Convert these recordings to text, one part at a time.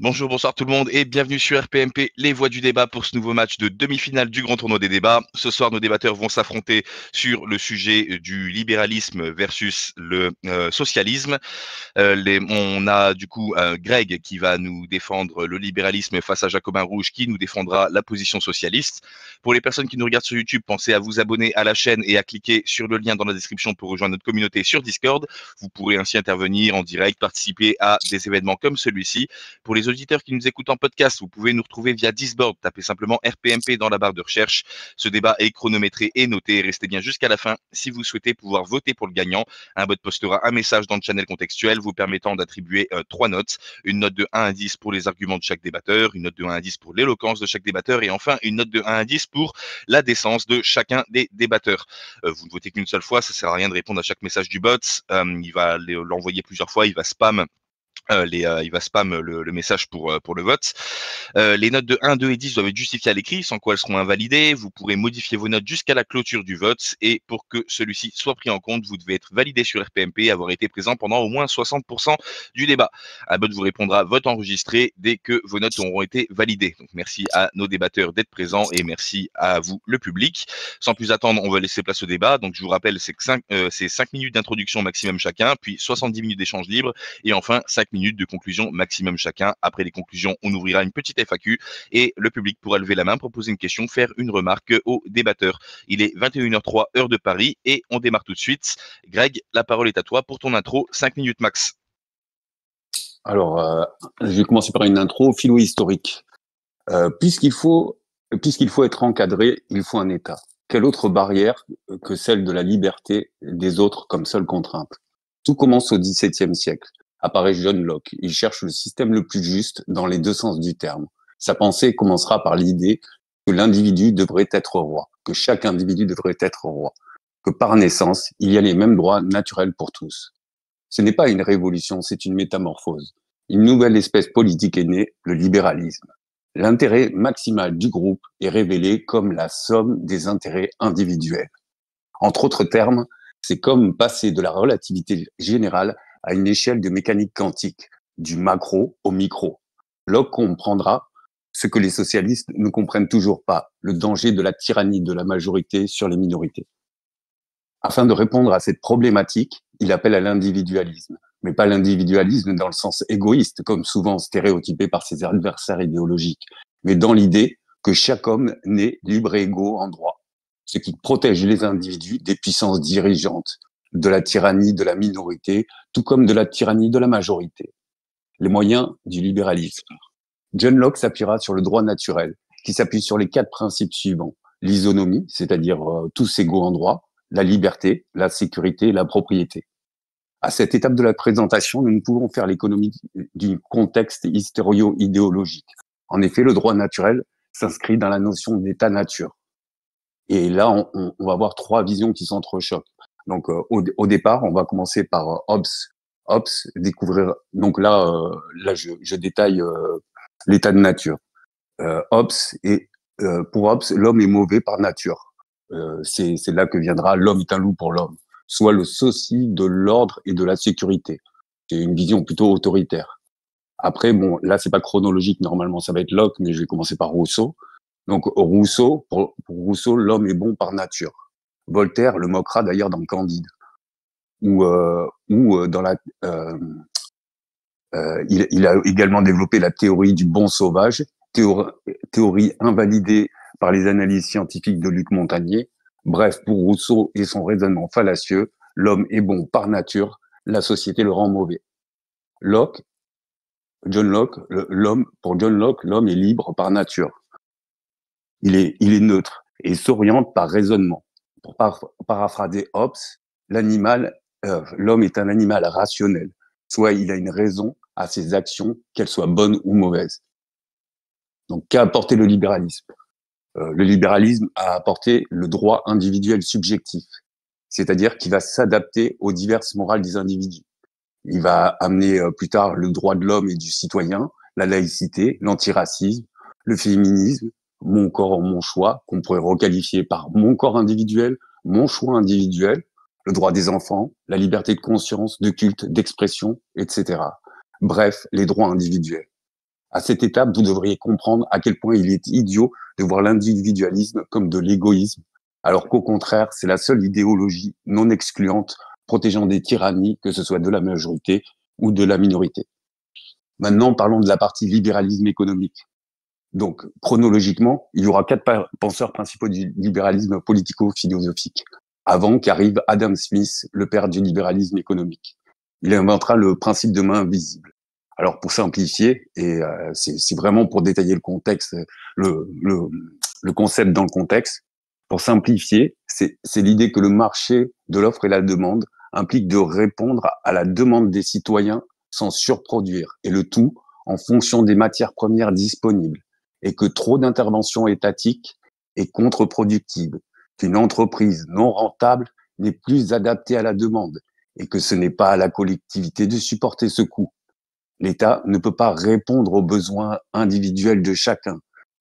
Bonjour, bonsoir tout le monde et bienvenue sur RPMP, les voix du débat pour ce nouveau match de demi-finale du grand tournoi des débats. Ce soir, nos débatteurs vont s'affronter sur le sujet du libéralisme versus le socialisme. On a du coup Greg qui va nous défendre le libéralisme face à Jacobin Rouge qui nous défendra la position socialiste. Pour les personnes qui nous regardent sur YouTube, pensez à vous abonner à la chaîne et à cliquer sur le lien dans la description pour rejoindre notre communauté sur Discord. Vous pourrez ainsi intervenir en direct, participer à des événements comme celui-ci. Pour les auditeurs qui nous écoutent en podcast, vous pouvez nous retrouver via Discord. Tapez simplement RPMP dans la barre de recherche. Ce débat est chronométré et noté. Restez bien jusqu'à la fin si vous souhaitez pouvoir voter pour le gagnant. Un bot postera un message dans le channel contextuel vous permettant d'attribuer 3 notes. Une note de 1 à 10 pour les arguments de chaque débatteur, une note de 1 à 10 pour l'éloquence de chaque débatteur et enfin une note de 1 à 10 pour la décence de chacun des débatteurs. Vous ne votez qu'une seule fois, ça sert à rien de répondre à chaque message du bot. Il va l'envoyer plusieurs fois, il va spam il va spam le message pour le vote. Les notes de 1, 2 et 10 doivent être justifiées à l'écrit, sans quoi elles seront invalidées. Vous pourrez modifier vos notes jusqu'à la clôture du vote. Et pour que celui-ci soit pris en compte, vous devez être validé sur RPMP et avoir été présent pendant au moins 60% du débat. Un bot vous répondra vote enregistré dès que vos notes auront été validées. Donc merci à nos débatteurs d'être présents et merci à vous, le public. Sans plus attendre, on va laisser place au débat. Donc je vous rappelle, c'est 5 minutes d'introduction maximum chacun, puis 70 minutes d'échange libre et enfin 5 minutes de conclusion maximum chacun. Après les conclusions, on ouvrira une petite FAQ et le public pourra lever la main, proposer une question, faire une remarque aux débatteurs. Il est 21h03 heure de Paris et on démarre tout de suite. Greg, la parole est à toi pour ton intro, 5 minutes max. Alors, je vais commencer par une intro philo-historique. Puisqu'il faut être encadré, il faut un État. Quelle autre barrière que celle de la liberté des autres comme seule contrainte? Tout commence au XVIIe siècle. Apparaît John Locke. Il cherche le système le plus juste dans les deux sens du terme. Sa pensée commencera par l'idée que l'individu devrait être roi, que chaque individu devrait être roi, que par naissance, il y a les mêmes droits naturels pour tous. Ce n'est pas une révolution, c'est une métamorphose. Une nouvelle espèce politique est née, le libéralisme. L'intérêt maximal du groupe est révélé comme la somme des intérêts individuels. Entre autres termes, c'est comme passer de la relativité générale à une échelle de mécanique quantique, du macro au micro. Locke comprendra ce que les socialistes ne comprennent toujours pas, le danger de la tyrannie de la majorité sur les minorités. Afin de répondre à cette problématique, il appelle à l'individualisme, mais pas l'individualisme dans le sens égoïste, comme souvent stéréotypé par ses adversaires idéologiques, mais dans l'idée que chaque homme naît libre et égaux en droit, ce qui protège les individus des puissances dirigeantes, de la tyrannie de la minorité, tout comme de la tyrannie de la majorité. Les moyens du libéralisme. John Locke s'appuiera sur le droit naturel, qui s'appuie sur les 4 principes suivants. L'isonomie, c'est-à-dire tous égaux en droit, la liberté, la sécurité, la propriété. À cette étape de la présentation, nous ne pouvons faire l'économie du contexte hystério-idéologique. En effet, le droit naturel s'inscrit dans la notion d'état-nature. Et là, on va avoir 3 visions qui s'entrechoquent. Donc, au départ, on va commencer par Hobbes. Hobbes découvrir. Donc là, je détaille l'état de nature. Hobbes pour Hobbes, l'homme est mauvais par nature. C'est là que viendra l'homme est un loup pour l'homme, soit le souci de l'ordre et de la sécurité. C'est une vision plutôt autoritaire. Après, bon, là, c'est pas chronologique, normalement, ça va être Locke, mais je vais commencer par Rousseau. Donc, Rousseau, pour Rousseau, l'homme est bon par nature. Voltaire le moquera d'ailleurs dans Candide. Ou dans la, il a également développé la théorie du bon sauvage, théorie invalidée par les analyses scientifiques de Luc Montagnier. Bref, pour Rousseau et son raisonnement fallacieux, l'homme est bon par nature, la société le rend mauvais. Pour John Locke, l'homme est libre par nature. Il est neutre et s'oriente par raisonnement. Pour paraphraser Hobbes, l'homme est un animal rationnel, soit il a une raison à ses actions, qu'elles soient bonnes ou mauvaises. Donc, qu'a apporté le libéralisme? Le libéralisme a apporté le droit individuel subjectif, c'est-à-dire qu'il va s'adapter aux diverses morales des individus. Il va amener plus tard le droit de l'homme et du citoyen, la laïcité, l'antiracisme, le féminisme, mon corps, mon choix, qu'on pourrait requalifier par mon corps individuel, mon choix individuel, le droit des enfants, la liberté de conscience, de culte, d'expression, etc. Bref, les droits individuels. À cette étape, vous devriez comprendre à quel point il est idiot de voir l'individualisme comme de l'égoïsme, alors qu'au contraire, c'est la seule idéologie non excluante protégeant des tyrannies, que ce soit de la majorité ou de la minorité. Maintenant, parlons de la partie libéralisme économique. Donc, chronologiquement, il y aura 4 penseurs principaux du libéralisme politico-philosophique, avant qu'arrive Adam Smith, le père du libéralisme économique. Il inventera le principe de main invisible. Alors, pour simplifier, et c'est vraiment pour détailler le contexte, le, le, le concept dans le contexte, pour simplifier, c'est l'idée que le marché de l'offre et la demande implique de répondre à la demande des citoyens sans surproduire, et le tout en fonction des matières premières disponibles, et que trop d'interventions étatiques est contre-productive, qu'une entreprise non rentable n'est plus adaptée à la demande, et que ce n'est pas à la collectivité de supporter ce coût. L'État ne peut pas répondre aux besoins individuels de chacun.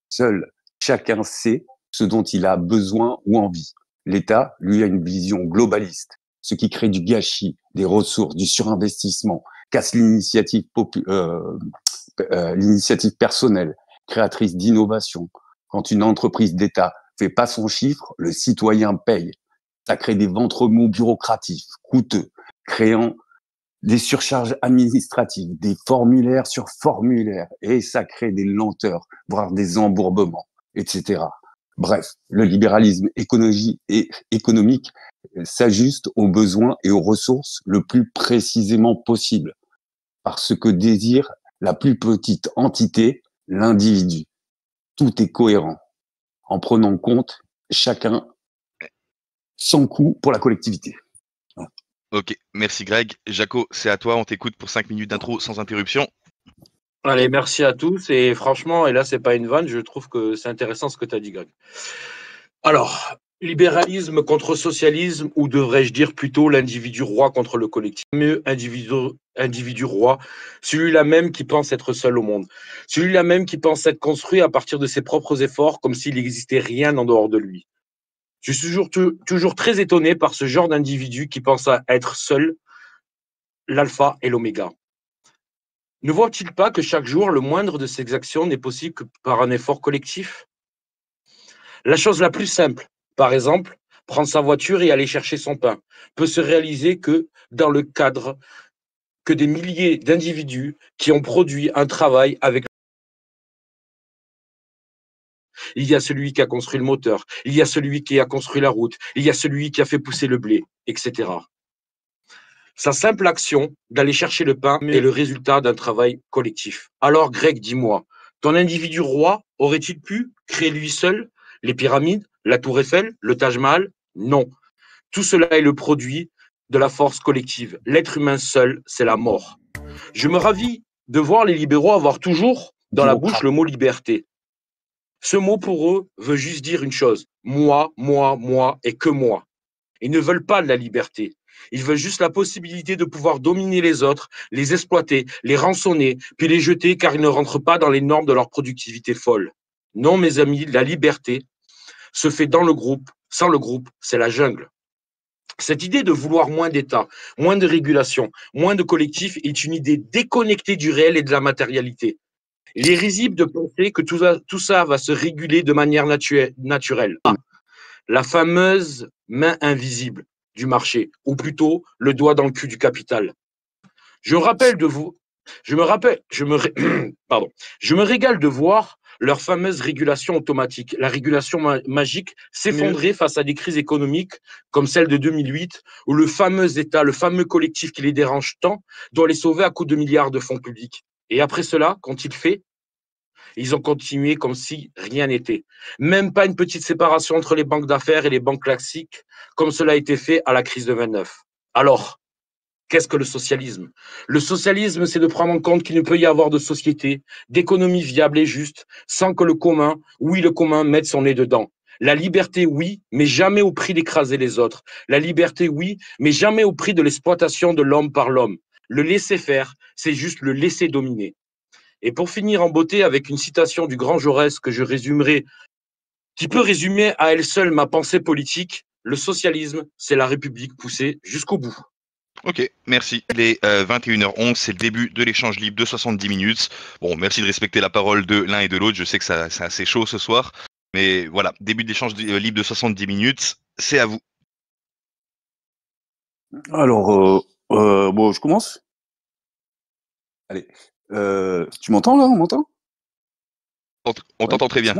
Seul chacun sait ce dont il a besoin ou envie. L'État, lui, a une vision globaliste, ce qui crée du gâchis, des ressources, du surinvestissement, casse l'initiative personnelle, créatrice d'innovation. Quand une entreprise d'État fait pas son chiffre, le citoyen paye. Ça crée des ventres mous bureaucratiques, coûteux, créant des surcharges administratives, des formulaires sur formulaires, et ça crée des lenteurs, voire des embourbements, etc. Bref, le libéralisme économique s'ajuste aux besoins et aux ressources le plus précisément possible, parce que désire la plus petite entité, l'individu. Tout est cohérent, en prenant compte chacun sans coût pour la collectivité. Ok, merci Greg. Jaco, c'est à toi, on t'écoute pour 5 minutes d'intro sans interruption. Allez, merci à tous. Et franchement, et là, c'est pas une vanne, je trouve que c'est intéressant ce que tu as dit, Greg. Alors, libéralisme contre socialisme, ou devrais-je dire plutôt l'individu roi contre le collectif. Mieux, individu roi, celui-là même qui pense être seul au monde. Celui-là même qui pense être construit à partir de ses propres efforts, comme s'il n'existait rien en dehors de lui. Je suis toujours très étonné par ce genre d'individu qui pense à être seul, l'alpha et l'oméga. Ne voit-il pas que chaque jour, le moindre de ses actions n'est possible que par un effort collectif? La chose la plus simple, par exemple, prendre sa voiture et aller chercher son pain, peut se réaliser que dans le cadre que des milliers d'individus qui ont produit un travail avec. Il y a celui qui a construit le moteur, il y a celui qui a construit la route, il y a celui qui a fait pousser le blé, etc. Sa simple action d'aller chercher le pain est le résultat d'un travail collectif. Alors, Greg, dis-moi, ton individu roi aurait-il pu créer lui seul les pyramides, la tour Eiffel, le Taj Mahal? Non. Tout cela est le produit de la force collective. L'être humain seul, c'est la mort. Je me ravis de voir les libéraux avoir toujours dans la bouche le mot liberté. Ce mot pour eux veut juste dire une chose. Moi, moi, moi et que moi. Ils ne veulent pas de la liberté. Ils veulent juste la possibilité de pouvoir dominer les autres, les exploiter, les rançonner, puis les jeter car ils ne rentrent pas dans les normes de leur productivité folle. Non, mes amis, la liberté se fait dans le groupe. Sans le groupe, c'est la jungle. Cette idée de vouloir moins d'État, moins de régulation, moins de collectif est une idée déconnectée du réel et de la matérialité. Il est risible de penser que tout ça va se réguler de manière naturelle. La fameuse main invisible du marché, ou plutôt le doigt dans le cul du capital. Je me régale de voir leur fameuse régulation automatique, la régulation magique, s'effondrer face à des crises économiques comme celle de 2008, où le fameux État, le fameux collectif qui les dérange tant, doit les sauver à coups de milliards de fonds publics. Et après cela, qu'ont-ils fait? Ils ont continué comme si rien n'était. Même pas une petite séparation entre les banques d'affaires et les banques classiques, comme cela a été fait à la crise de 29. Alors, qu'est-ce que le socialisme? Le socialisme, c'est de prendre en compte qu'il ne peut y avoir de société, d'économie viable et juste, sans que le commun, oui, le commun, mette son nez dedans. La liberté, oui, mais jamais au prix d'écraser les autres. La liberté, oui, mais jamais au prix de l'exploitation de l'homme par l'homme. Le laisser faire, c'est juste le laisser dominer. Et pour finir en beauté avec une citation du grand Jaurès que je résumerai, qui peut résumer à elle seule ma pensée politique, le socialisme, c'est la République poussée jusqu'au bout. Ok, merci. Il est 21h11, c'est le début de l'échange libre de 70 minutes. Bon, merci de respecter la parole de l'un et de l'autre. Je sais que c'est assez chaud ce soir. Mais voilà, début de l'échange libre de 70 minutes, c'est à vous. Alors, bon, je commence. Allez. Tu m'entends là? On m'entend? On t'entend très bien.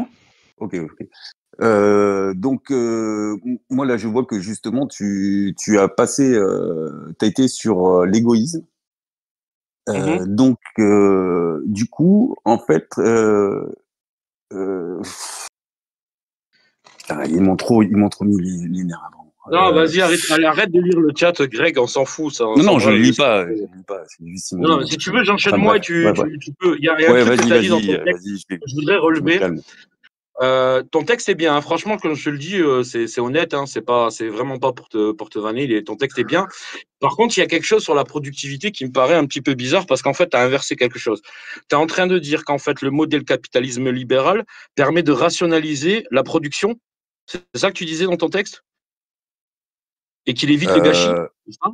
Ok, ok. Donc, moi là, je vois que justement, tu as passé, tu as été sur l'égoïsme. Donc, du coup, en fait, putain, ils m'ont trop mis les nerfs avant. Non, vas-y, arrête de lire le chat, Greg, on s'en fout, ça. Non, je ne lis pas. Je lis pas. C'est juste Non, si tu veux, j'enchaîne enfin, moi et bref, tu peux. Il y a un truc que tu as dit dans ton texte vas-y, que je voudrais je me relever. calme. Ton texte est bien, hein. Franchement, comme je te le dis, c'est honnête, hein. C'est vraiment pas pour te vanner. Ton texte est bien. Par contre, il y a quelque chose sur la productivité qui me paraît un petit peu bizarre parce qu'en fait, tu as inversé quelque chose. Tu es en train de dire qu'en fait, le modèle capitalisme libéral permet de rationaliser la production. C'est ça que tu disais dans ton texte? Et qu'il évite le gâchis? C'est ça?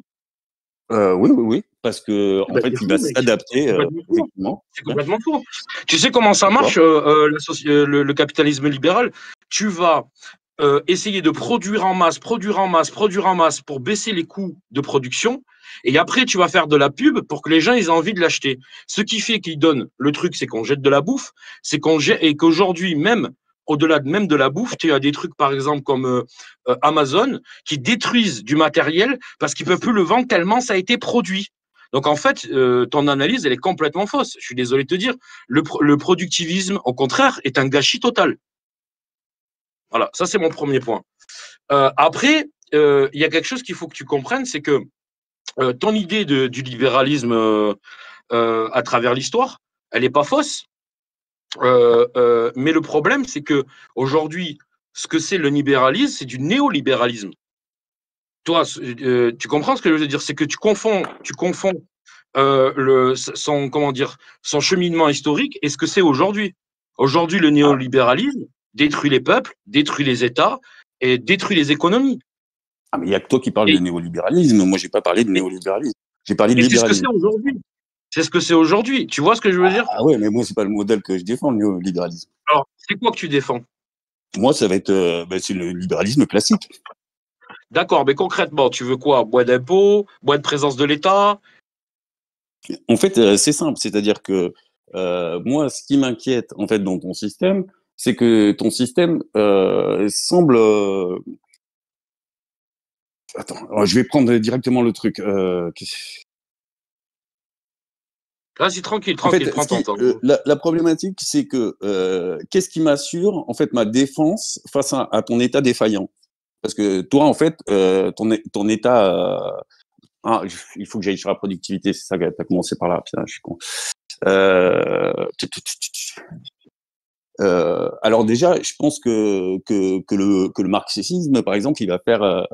Oui, parce que en fait, il va s'adapter, effectivement. C'est complètement faux. Tu sais comment ça marche, le capitalisme libéral? Tu vas essayer de produire en masse pour baisser les coûts de production. Et après, tu vas faire de la pub pour que les gens aient envie de l'acheter. Ce qui fait qu'ils donnent, le truc, c'est qu'on jette de la bouffe, et qu'aujourd'hui, même, au-delà même de la bouffe, tu as des trucs, par exemple, comme Amazon, qui détruisent du matériel parce qu'ils ne peuvent plus le vendre tellement ça a été produit. Donc, en fait, ton analyse, elle est complètement fausse. Je suis désolé de te dire. Le productivisme, au contraire, est un gâchis total. Voilà, ça, c'est mon premier point. Après, il y a quelque chose qu'il faut que tu comprennes, c'est que ton idée du libéralisme à travers l'histoire, elle n'est pas fausse. Mais le problème, c'est que aujourd'hui, ce que c'est le libéralisme, c'est du néolibéralisme. Toi, tu comprends ce que je veux dire? C'est que tu confonds son cheminement historique et ce que c'est aujourd'hui. Aujourd'hui, le néolibéralisme détruit les peuples, détruit les États et détruit les économies. Ah, mais il n'y a que toi qui parles de néolibéralisme. Moi, je n'ai pas parlé de néolibéralisme. J'ai parlé de libéralisme. C'est ce que c'est aujourd'hui. C'est ce que c'est aujourd'hui. Tu vois ce que je veux dire? Ah ouais, mais moi, c'est pas le modèle que je défends, le néolibéralisme. Alors, c'est quoi que tu défends? Moi, ça va être c'est le libéralisme classique. D'accord, mais concrètement, tu veux quoi? Moins d'impôts, moins de présence de l'État? En fait, c'est simple. C'est-à-dire que moi, ce qui m'inquiète, en fait, dans ton système, c'est que ton système semble... Attends, je vais prendre directement le truc. Vas-y, tranquille, En fait, prends ton temps. la problématique, c'est que qu'est-ce qui m'assure, en fait, ma défense face à ton état défaillant? Parce que toi, en fait, ton état... il faut que j'aille sur la productivité, c'est ça que tu as commencé par là. Putain, je suis con. Alors déjà, je pense que le marxisme, par exemple, il va faire...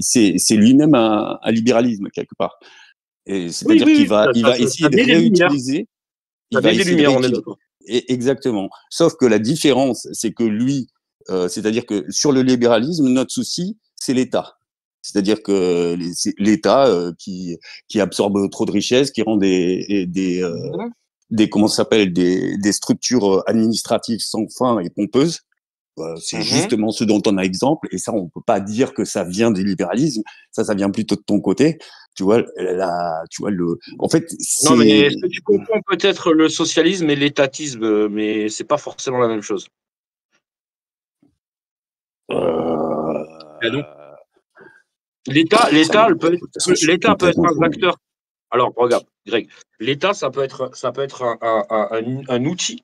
c'est lui-même un libéralisme, quelque part. C'est-à-dire qu'il va essayer de réutiliser. Il va essayer de réutiliser. Exactement. Sauf que la différence, c'est que lui, c'est-à-dire que sur le libéralisme, notre souci, c'est l'État. C'est-à-dire que l'État qui absorbe trop de richesses, qui rend des comment ça s'appelle, des structures administratives sans fin et pompeuses. C'est justement ce dont on a exemple, et ça, on peut pas dire que ça vient du libéralisme, ça vient plutôt de ton côté. Tu vois, en fait, non, mais est-ce que tu confonds peut-être le socialisme et l'étatisme, mais c'est pas forcément la même chose. L'État peut être un acteur. Alors, regarde, Greg, l'État, ça peut être un outil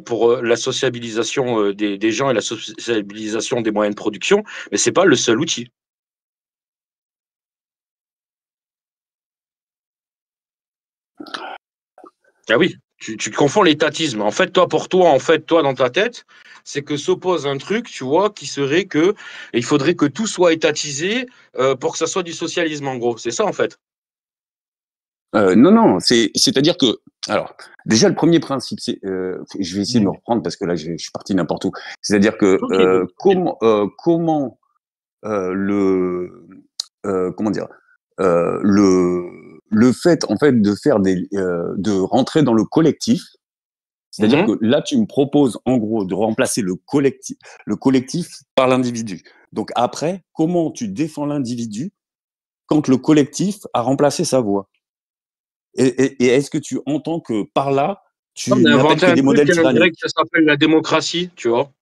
pour la sociabilisation des gens et la sociabilisation des moyens de production, mais c'est pas le seul outil. Ah oui, tu confonds l'étatisme. En fait, toi, dans ta tête, c'est que s'oppose un truc, tu vois, qui serait que il faudrait que tout soit étatisé pour que ça soit du socialisme, en gros. C'est ça, en fait. Non, c'est-à-dire que, alors, déjà le premier principe, c'est, je vais essayer de me reprendre parce que là, je suis parti n'importe où. C'est-à-dire que comment comment dire, le fait en fait de faire de rentrer dans le collectif, c'est-à-dire que là tu me proposes en gros de remplacer le collectif par l'individu. Donc après, comment tu défends l'individu quand le collectif a remplacé sa voix? Et est-ce que tu entends que par là, tu On a n'appelles inventé que un des truc modèles en grec, tyranniques? ça s'appelle la démocratie, tu vois.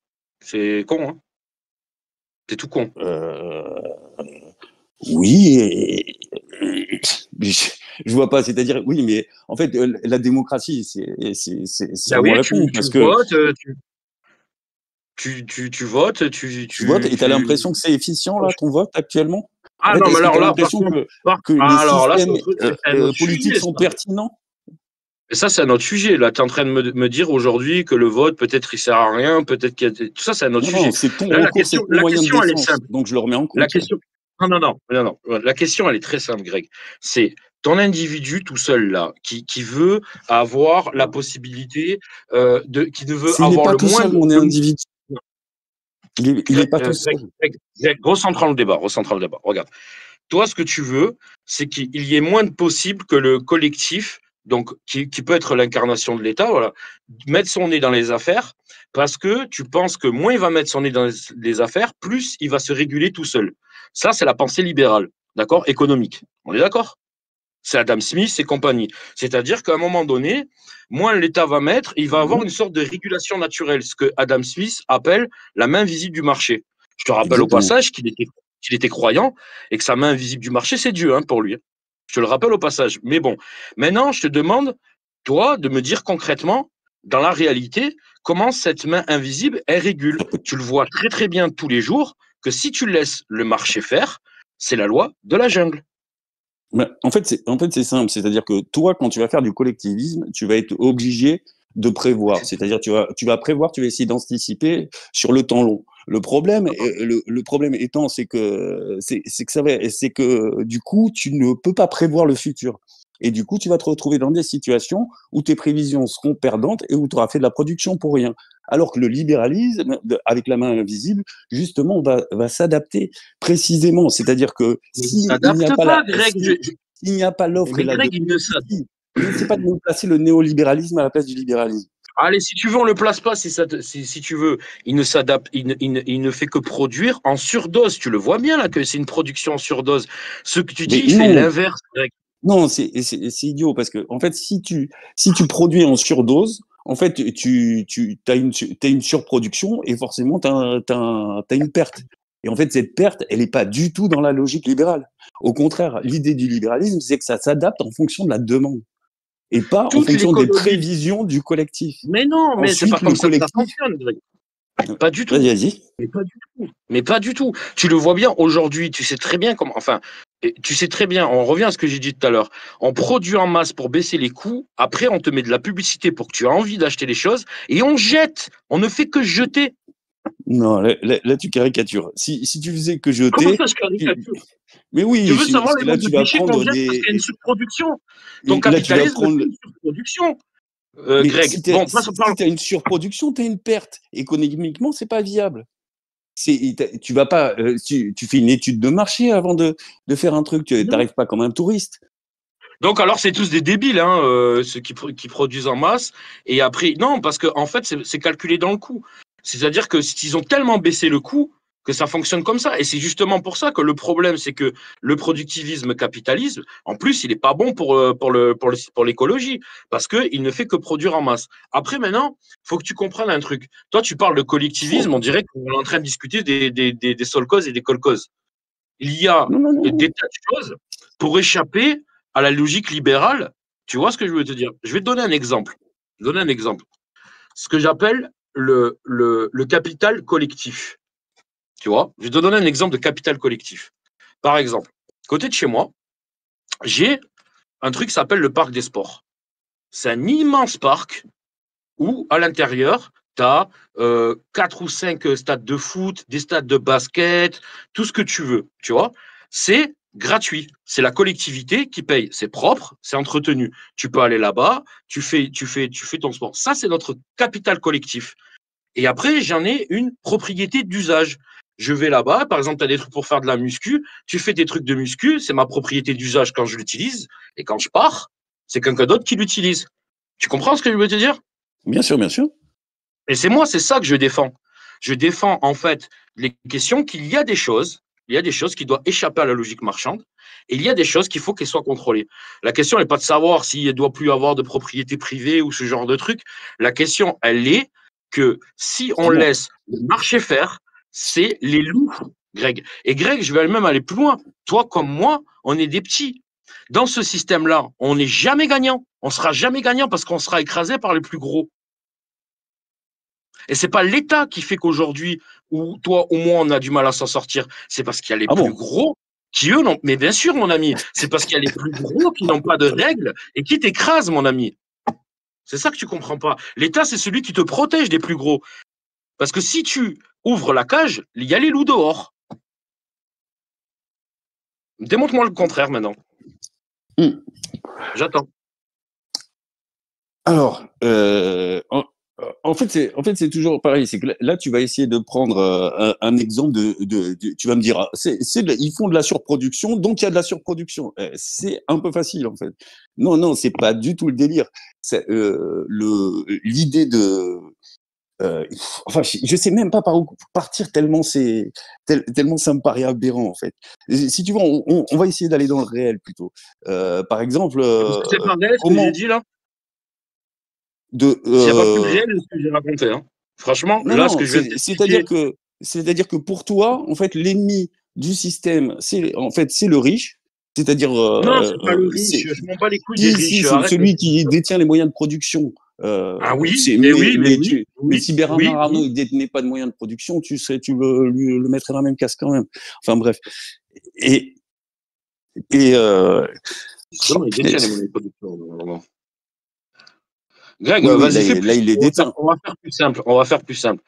C'est con, hein. C'est tout con. Oui, je vois pas. C'est-à-dire, oui, mais en fait, la démocratie, c'est à Ben moi oui, répondre tu parce que votes, tu votes, tu votes et tu as l'impression que c'est efficient là, ton vote actuellement. En Ah fait, non, mais est-ce que alors tu as là, par l'impression contre, que les alors là, c'est systèmes un autre politiques sujet, sont ça. pertinents? Et ça, c'est un autre sujet. Là, tu es en train de me dire aujourd'hui que le vote, peut-être, il sert à rien, peut-être qu'il y a tout ça, c'est un autre Non, non, sujet. c'est ton Là, recours, c'est ton la moyen de question, elle est défense. simple. Donc je le remets en La compte. question, non. La question, elle est très simple, Greg. C'est ton individu tout seul là, qui veut avoir la possibilité qui ne veut Il n'est avoir pas le tout seul, moindre. mon individu. Il est Greg, pas tout seul. Greg, recentrons le débat. Regarde. Toi, ce que tu veux, c'est qu'il y ait moins de possible que le collectif, donc qui peut être l'incarnation de l'État, voilà, mettre son nez dans les affaires, parce que tu penses que moins il va mettre son nez dans les affaires, plus il va se réguler tout seul. Ça, c'est la pensée libérale, d'accord, économique. On est d'accord? C'est Adam Smith et compagnie. C'est-à-dire qu'à un moment donné, moins l'État va mettre, il va avoir une sorte de régulation naturelle, ce que Adam Smith appelle la main visible du marché. Je te rappelle au Exactement. passage qu'il était croyant et que sa main invisible du marché, c'est Dieu, hein, pour lui. Je te le rappelle au passage. Mais bon, maintenant, je te demande, toi, de me dire concrètement, dans la réalité, comment cette main invisible, elle régule. Tu le vois très très bien tous les jours, que si tu laisses le marché faire, c'est la loi de la jungle. En fait, c'est simple. C'est-à-dire que toi, quand tu vas faire du collectivisme, tu vas être obligé de prévoir. C'est-à-dire tu vas prévoir, tu vas essayer d'anticiper sur le temps long. Le problème étant, c'est que du coup, tu ne peux pas prévoir le futur. Et du coup, tu vas te retrouver dans des situations où tes prévisions seront perdantes et où tu auras fait de la production pour rien. Alors que le libéralisme, avec la main invisible, justement, va s'adapter précisément. C'est-à-dire que Mais il ne s'il n'y a s'adapte pas pas, Greg. s'il n'y a pas l'offre et Mais la Greg, demande, il ne s'adapte. n'essaie pas de nous placer le néolibéralisme à la place du libéralisme. Allez, si tu veux, on le place pas. Si tu veux, il ne s'adapte, il ne fait que produire en surdose. Tu le vois bien là que c'est une production en surdose. Ce que tu dis, Mais il fait non, l'inverse, Greg. non, c'est idiot parce que en fait, si tu produis en surdose, en fait, tu as une surproduction et forcément, t'as une perte. Et en fait, cette perte, elle n'est pas du tout dans la logique libérale. Au contraire, l'idée du libéralisme, c'est que ça s'adapte en fonction de la demande et pas en Toute fonction des l'économie. prévisions du collectif. Mais non, mais c'est pas Ensuite, le comme ça que ça collectif, fonctionne, Greg. Pas du tout. vas-y. Mais pas du tout. Mais pas du tout. Tu le vois bien aujourd'hui, tu sais très bien comment. Enfin, tu sais très bien, on revient à ce que j'ai dit tout à l'heure. On produit en masse pour baisser les coûts. Après, on te met de la publicité pour que tu aies envie d'acheter les choses et on jette. On ne fait que jeter. Non, là, tu caricatures. Si tu faisais que Comment jeter, ça, je caricature? mais Tu oui, veux savoir parce les que là, nombres de tu vas déchets qu'on prendre jette parce qu'il y a une des, surproduction. Ton mais là, tu vas capitalisme prendre, fait une surproduction, mais Greg. Bon, si t'as une surproduction, t'as une perte. Économiquement, c'est pas viable. Tu vas pas, tu fais une étude de marché avant de faire un truc. Tu non. n'arrives pas comme un touriste. Donc alors c'est tous des débiles, hein, ceux qui produisent en masse. Et après, non, parce que en fait c'est calculé dans le coût. C'est-à-dire que s'ils ont tellement baissé le coût que ça fonctionne comme ça. Et c'est justement pour ça que le problème, c'est que le productivisme capitalisme, en plus, il n'est pas bon pour l'écologie, parce qu'il ne fait que produire en masse. Après, maintenant, il faut que tu comprennes un truc. Toi, tu parles de collectivisme, on dirait qu'on est en train de discuter des solcauses et des colcauses. Il y a Non, non, non. des tas de choses pour échapper à la logique libérale. Tu vois ce que je veux te dire? Je vais te donner un exemple. Ce que j'appelle le capital collectif. Tu vois? Je vais te donner un exemple de capital collectif. Par exemple, côté de chez moi, j'ai un truc qui s'appelle le parc des sports. C'est un immense parc où, à l'intérieur, tu as 4 ou 5 stades de foot, des stades de basket, tout ce que tu veux. Tu vois? C'est gratuit. C'est la collectivité qui paye. C'est propre, c'est entretenu. Tu peux aller là-bas, tu fais ton sport. Ça, c'est notre capital collectif. Et après, j'en ai une propriété d'usage. Je vais là-bas, par exemple, tu as des trucs pour faire de la muscu, tu fais des trucs de muscu, c'est ma propriété d'usage quand je l'utilise, et quand je pars, c'est quelqu'un d'autre qui l'utilise. Tu comprends ce que je veux te dire? Bien sûr, bien sûr. Et c'est moi, c'est ça que je défends. Je défends en fait les questions qu'il y a des choses, il y a des choses qui doivent échapper à la logique marchande, et il y a des choses qu'il faut qu'elles soient contrôlées. La question n'est pas de savoir s'il ne doit plus avoir de propriété privée ou ce genre de truc. La question, elle est que si on laisse le marché faire, c'est les loups, Greg. Et Greg, je vais même aller plus loin. Toi comme moi, on est des petits. Dans ce système-là, on n'est jamais gagnant. On ne sera jamais gagnant parce qu'on sera écrasé par les plus gros. Et c'est pas l'État qui fait qu'aujourd'hui, ou toi ou moi, on a du mal à s'en sortir. C'est parce qu'il y a les plus gros qui, eux, n'ont. Mais bien sûr, mon ami, c'est parce qu'il y a les plus gros qui n'ont pas de règles et qui t'écrasent, mon ami. C'est ça que tu comprends pas. L'État, c'est celui qui te protège des plus gros. Parce que si tu ouvres la cage, il y a les loups dehors. Démontre-moi le contraire maintenant. J'attends. Alors, en fait, c'est toujours pareil. C'est que là, tu vas essayer de prendre un exemple tu vas me dire, ils font de la surproduction, donc il y a de la surproduction. C'est un peu facile, en fait. Non, c'est pas du tout le délire. C'est l'idée de. Enfin, je sais même pas par où partir tellement tellement ça me paraît aberrant, en fait. Si tu veux, on va essayer d'aller dans le réel plutôt. Par exemple, c'est pas réel ce que j'ai dit là. Il n'y a pas plus réel de ce que j'ai raconté. Hein. Franchement, ce que je viens c'est-à-dire que pour toi, en fait, l'ennemi du système, c'est le riche. C'est-à-dire. Non, c'est pas le riche. Je m'en bats les couilles des riches. Celui qui détient les moyens de production. Ah oui, mais si Bernard Arnault ne détenait pas de moyens de production, tu le mettrais dans la même case quand même. Enfin bref. Il détient les moyens de production, normalement. Greg, vas-y, là, il les détient. On va faire plus simple.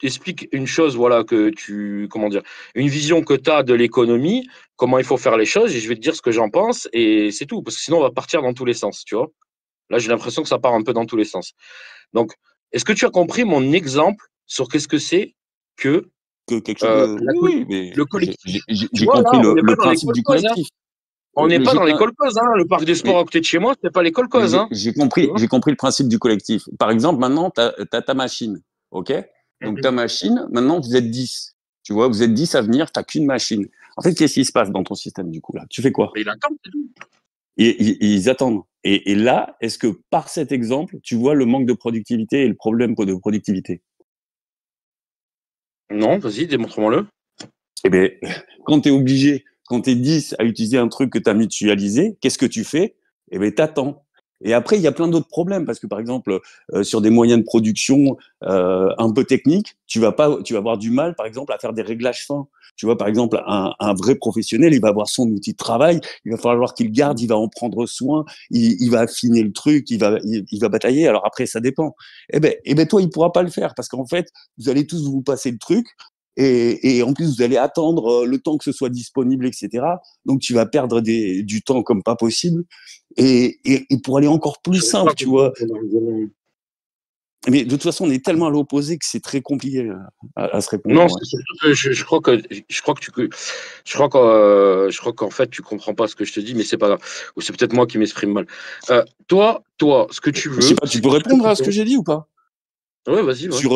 Explique une chose, voilà, une vision que tu as de l'économie, comment il faut faire les choses, et je vais te dire ce que j'en pense, et c'est tout, parce que sinon on va partir dans tous les sens, tu vois. Là, j'ai l'impression que ça part un peu dans tous les sens. Donc, est-ce que tu as compris mon exemple sur qu'est-ce que c'est que quelque chose le collectif? J'ai compris le principe du collectif. On n'est pas dans l'école cause, hein. Le parc des sports à côté de chez moi, c'est pas l'école cause. Hein. J'ai compris le principe du collectif. Par exemple, maintenant, tu as ta machine. OK? Donc, ta machine, maintenant, vous êtes 10. Tu vois, vous êtes 10 à venir, tu n'as qu'une machine. En fait, qu'est-ce qui se passe dans ton système, du coup, là? Tu fais quoi? Ils attendent, c'est tout. Ils attendent. Et là, est-ce que par cet exemple, tu vois le manque de productivité et le problème de productivité? Non, vas-y, démontre-moi-le. Eh bien, quand tu es obligé, quand tu es 10 à utiliser un truc que tu as mutualisé, qu'est-ce que tu fais? Eh bien, tu attends. Et après, il y a plein d'autres problèmes parce que, par exemple, sur des moyens de production un peu techniques, tu vas avoir du mal, par exemple, à faire des réglages fins. Tu vois, par exemple, un vrai professionnel, il va avoir son outil de travail, il va falloir qu'il le garde, il va en prendre soin, il va affiner le truc, il va batailler. Alors après, ça dépend. Eh ben, toi, il pourra pas le faire parce qu'en fait, vous allez tous vous passer le truc. Et en plus, vous allez attendre le temps que ce soit disponible, etc. Donc, tu vas perdre du temps comme pas possible. Et pour aller encore plus simple, tu vois. Mais de toute façon, on est tellement à l'opposé que c'est très compliqué à se répondre. Non, c'est surtout que je crois qu'en fait, tu comprends pas ce que je te dis, mais c'est pas grave. Ou c'est peut-être moi qui m'exprime mal. Toi, ce que tu veux. Je sais pas, tu peux répondre à ce que j'ai dit ou pas? Ouais, vas-y. Sur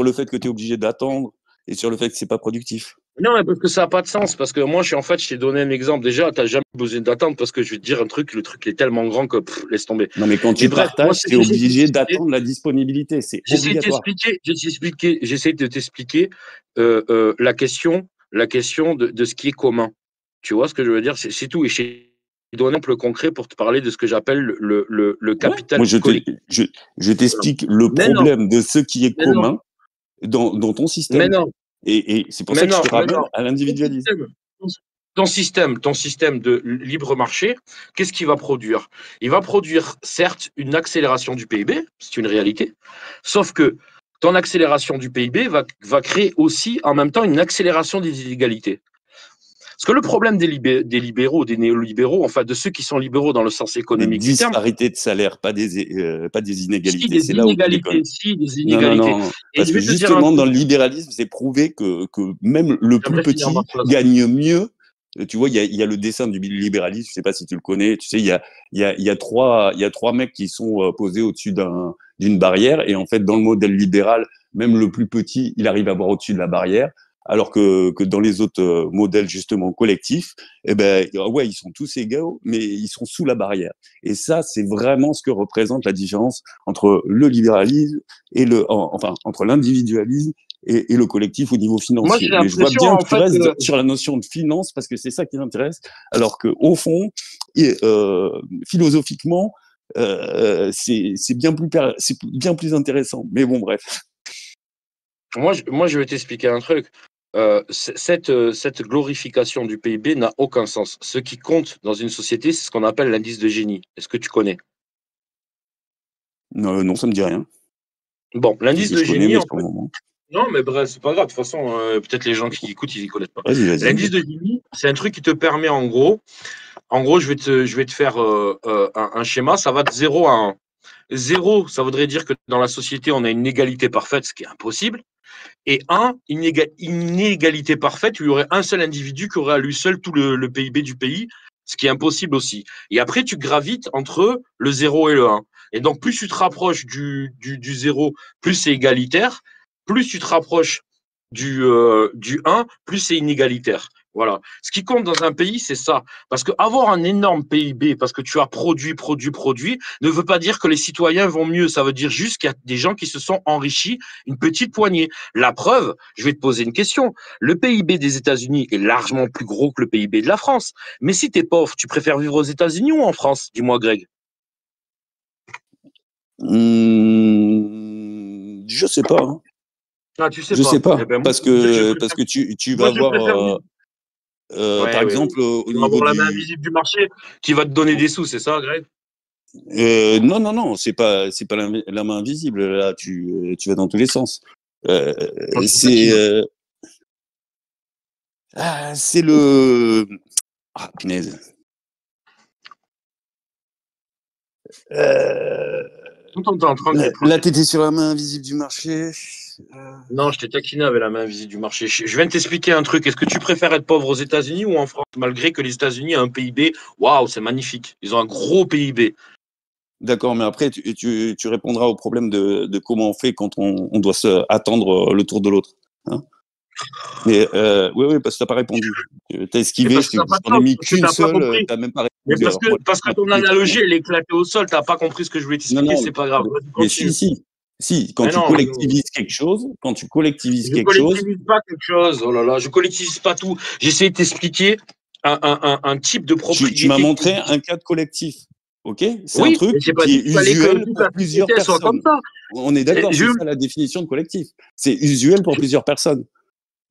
le fait que tu es obligé d'attendre et sur le fait que c'est pas productif. Non, mais parce que ça n'a pas de sens. Parce que moi, je t'ai donné un exemple. Déjà, tu n'as jamais besoin d'attendre parce que je vais te dire un truc, le truc est tellement grand que laisse tomber. Non, mais quand tu partages, tu es obligé d'attendre la disponibilité. C'est obligatoire. J'essaie de t'expliquer la question de ce qui est commun. Tu vois ce que je veux dire? C'est tout. Et je t'ai donné un exemple concret pour te parler de ce que j'appelle le capital collectif. Je t'explique le problème de ce qui est commun dans ton système. Mais non. Et c'est pour ça que je te ramène à l'individualisme. Ton système de libre marché, qu'est-ce qu'il va produire? Il va produire, certes, une accélération du PIB, c'est une réalité, sauf que ton accélération du PIB va créer aussi, en même temps, une accélération des inégalités. Parce que le problème des libéraux, des néolibéraux, enfin de ceux qui sont libéraux dans le sens Des économique du terme, disparités de salaire, pas des si inégalités. des C'est là où tu déconnes. inégalités, si des Non, non, inégalités. non. Et Parce je que vais te dire un justement, dans truc, le libéralisme, c'est prouvé que même le plus j'aimerais finir ma petit phrase. gagne mieux. Tu vois, il y a le dessin du libéralisme, je sais pas si tu le connais. Tu sais, il y a trois mecs qui sont posés au-dessus d'une barrière. Et en fait, dans le modèle libéral, même le plus petit, il arrive à voir au-dessus de la barrière. Alors que dans les autres modèles, justement, collectifs, eh ben, ouais, ils sont tous égaux, mais ils sont sous la barrière. Et ça, c'est vraiment ce que représente la différence entre le libéralisme et enfin, entre l'individualisme et le collectif au niveau Moi, j'ai financier. Mais je vois l'impression, bien en que tu fait, restes que sur la notion de finance parce que c'est ça qui m'intéresse, alors que au fond, philosophiquement, c'est bien plus intéressant. Mais bon, bref. moi, je vais t'expliquer un truc. Cette glorification du PIB n'a aucun sens. Ce qui compte dans une société, c'est ce qu'on appelle l'indice de Gini. Est-ce que tu connais? Non, ça me dit rien. Bon, Peut-être l'indice que de je connais, Gini, mais en c'est pas fait, le moment. non, mais bref, c'est pas grave. De toute façon, peut-être les gens qui écoutent, ils ne connaissent pas. Vas-y, vas-y. L'indice de Gini, c'est un truc qui te permet, en gros, je vais te faire un schéma. Ça va de 0 à 1. 0, ça voudrait dire que dans la société, on a une égalité parfaite, ce qui est impossible. Et 1, une inégalité parfaite, où il y aurait un seul individu qui aurait à lui seul tout le PIB du pays, ce qui est impossible aussi. Et après, tu gravites entre le 0 et le 1. Et donc, plus tu te rapproches du 0, plus c'est égalitaire. Plus tu te rapproches du 1, plus c'est inégalitaire. Voilà. Ce qui compte dans un pays, c'est ça. Parce que avoir un énorme PIB, parce que tu as produit, ne veut pas dire que les citoyens vont mieux. Ça veut dire juste qu'il y a des gens qui se sont enrichis, une petite poignée. La preuve, je vais te poser une question. Le PIB des États-Unis est largement plus gros que le PIB de la France. Mais si tu es pauvre, tu préfères vivre aux États-Unis ou en France? Dis-moi, Greg. Je sais pas. Hein. Ah, tu sais Je sais pas. Eh pas. ben, moi, Parce que tu moi, vas je voir, préfère vivre. par Ouais, ouais, ouais. exemple, au Tu vas niveau avoir la main du. invisible du marché qui va te donner des sous, c'est ça, Greg? Non, c'est pas la main invisible. Là, tu vas dans tous les sens. Euh, Moi, je suis c'est taquine. c'est le. Ah, punaise. Tranquille, Là, tranquille. t'étais sur la main invisible du marché. Non, je t'ai taquiné avec la main invisible du marché. Je viens de t'expliquer un truc. Est-ce que tu préfères être pauvre aux États-Unis ou en France, malgré que les États-Unis ont un PIB? Waouh, c'est magnifique. Ils ont un gros PIB. D'accord, mais après, tu répondras au problème de comment on fait quand on doit attendre le tour de l'autre. Hein. Mais oui, parce que t'as pas répondu. T'as Mais esquivé, parce que je t'as pas de t'en ai chance, mis parce que qu'une t'as pas seule, compris. t'as même pas Mais répondu. Alors moi, parce que laisse-moi ton poser des analogie, questions. elle est éclatée au sol. T'as pas compris ce que je voulais Non, t'expliquer. non, C'est pas grave. Vas-y, mais continue. si, quand Mais tu non, mais non. collectivises quelque chose, Je collectivise pas quelque chose. Oh là là, je collectivise pas tout. J'essaie de t'expliquer un type de tu m'as propriété qui montré existe. un cas de collectif. Ok? C'est un Oui, mais truc j'ai pas qui dit est qu'il fallait que usuel toute pour la plusieurs société soit comme personnes. ça. On est d'accord, Je, c'est ça la définition de collectif. C'est usuel pour je- plusieurs personnes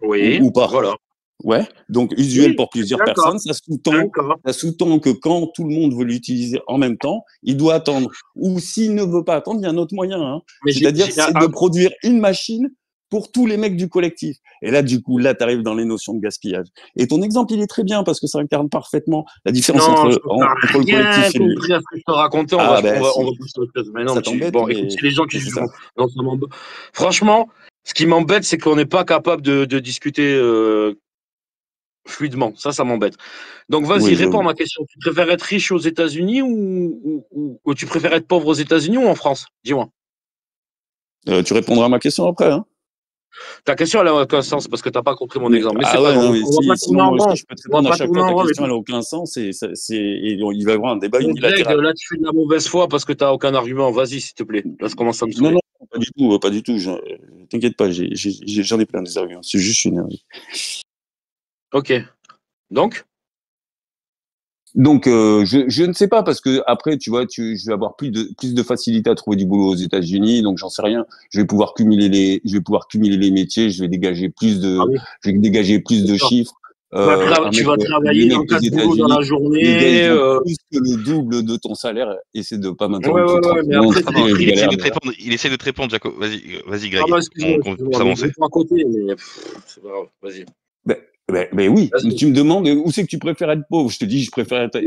oui, ou pas. voilà. Ouais, donc usuel Oui, pour je suis plusieurs d'accord. personnes, D'accord. ça sous-tend que quand tout le monde veut l'utiliser en même temps, il doit attendre. Ou s'il ne veut pas attendre, il y a un autre moyen. Hein. Mais C'est-à-dire, c'est de produire une machine pour tous les mecs du collectif. Et là, du coup, là, tu arrives dans les notions de gaspillage. Et ton exemple, il est très bien parce que ça incarne parfaitement la différence non, je trouve que entre le rien collectif et le. compris à ce que je te racontais. Ah, ben On va si, passer à autre chose. Mais non, ça t'embête, bon, écoute, c'est les gens qui mais c'est ça. jugeront. Non, franchement, ce qui m'embête, c'est qu'on n'est pas capable de discuter fluidement. Ça m'embête. Donc, vas-y, Oui, réponds à j'avoue. ma question. Tu préfères être riche aux États-Unis ou tu préfères être pauvre aux États-Unis ou en France? Dis-moi. Tu répondras à ma question après, hein. Ta question, elle n'a aucun sens parce que tu n'as pas compris mon exemple. Mais c'est Ah pas ouais, grave. non, mais On va pas tourner sinon, en moi aussi, rond. je peux te On va répondre à pas chaque tourner fois, en ta rond. Mais question, elle n'a aucun sens, et il va y avoir un débat Greg, unilatéral. là, tu fais de la mauvaise foi parce que tu n'as aucun argument. Vas-y, s'il te plaît. Là, je commence à me Non, saouler. non, pas du tout, pas du tout. T'inquiète pas, j'en ai plein des arguments. C'est juste, je suis énervé. Ok. Donc, Donc, je ne sais pas, parce que après, tu vois, je vais avoir plus de facilité à trouver du boulot aux États-Unis, donc j'en sais rien. Je vais pouvoir cumuler les métiers, ah oui, je vais dégager plus c'est de ça. chiffres. Tu vas Les travailler mecs en aux 4 boulots dans États-Unis, la les gars, journée. ils ont plus que le double de ton salaire. Essaie de pas Ouais, m'interrompre ouais, toutes les 30 ouais. Mais secondes, après, Ah c'est non, des sinon je prix. galère. Mais il essaie de te répondre, Jaco. Vas-y, Ah Greg. bah, excuse-moi, On commence excuse-moi. à Mais avancer. réponds à côté. Mais c'est pas grave. Vas-y. Ben oui, Vas-y. tu me demandes où c'est que tu préfères être pauvre. Je te dis, je préfère être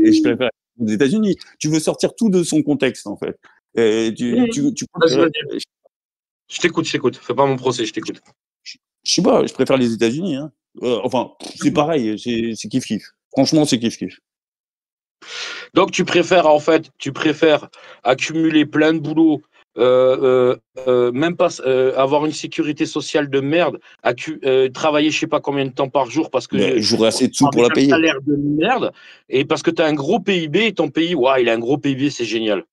aux États-Unis. Tu veux sortir tout de son contexte, en fait. Tu Vas-y, préfères, vas-y. Je t'écoute. Fais pas mon procès, je t'écoute. je sais pas, je préfère les États-Unis. Hein. Enfin, c'est pareil, c'est kiff-kiff. Franchement, c'est kiff-kiff. Donc tu préfères accumuler plein de boulot, même pas avoir une sécurité sociale de merde, travailler je sais pas combien de temps par jour parce Ben, que j'aurais assez de sous pour avec la un payer. salaire de merde et parce que tu as un gros PIB et ton pays, ouais, il a un gros PIB, c'est génial.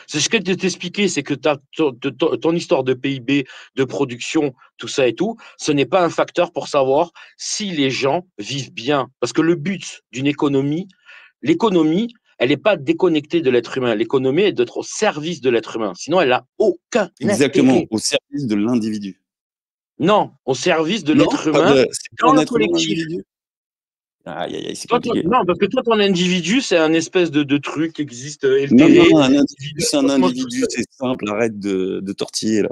C'est ce que je t'expliquer, c'est que ton histoire de PIB, de production, tout ça et tout, ce n'est pas un facteur pour savoir si les gens vivent bien. Parce que le but d'une économie, l'économie, elle n'est pas déconnectée de l'être humain. L'économie est d'être au service de l'être humain. Sinon, elle n'a aucun Exactement, intérêt. au service de l'individu. Non, au service de Non, l'être humain c'est pas dans un le être humain, collectif. l'individu. Aïe, aïe, aïe, c'est Toi, compliqué. non, parce que toi, ton individu, c'est un espèce de truc qui existe Non, altéré. un individu, Qui vit c'est dans un le cosmos tout individu, seul. c'est simple, arrête de tortiller, là.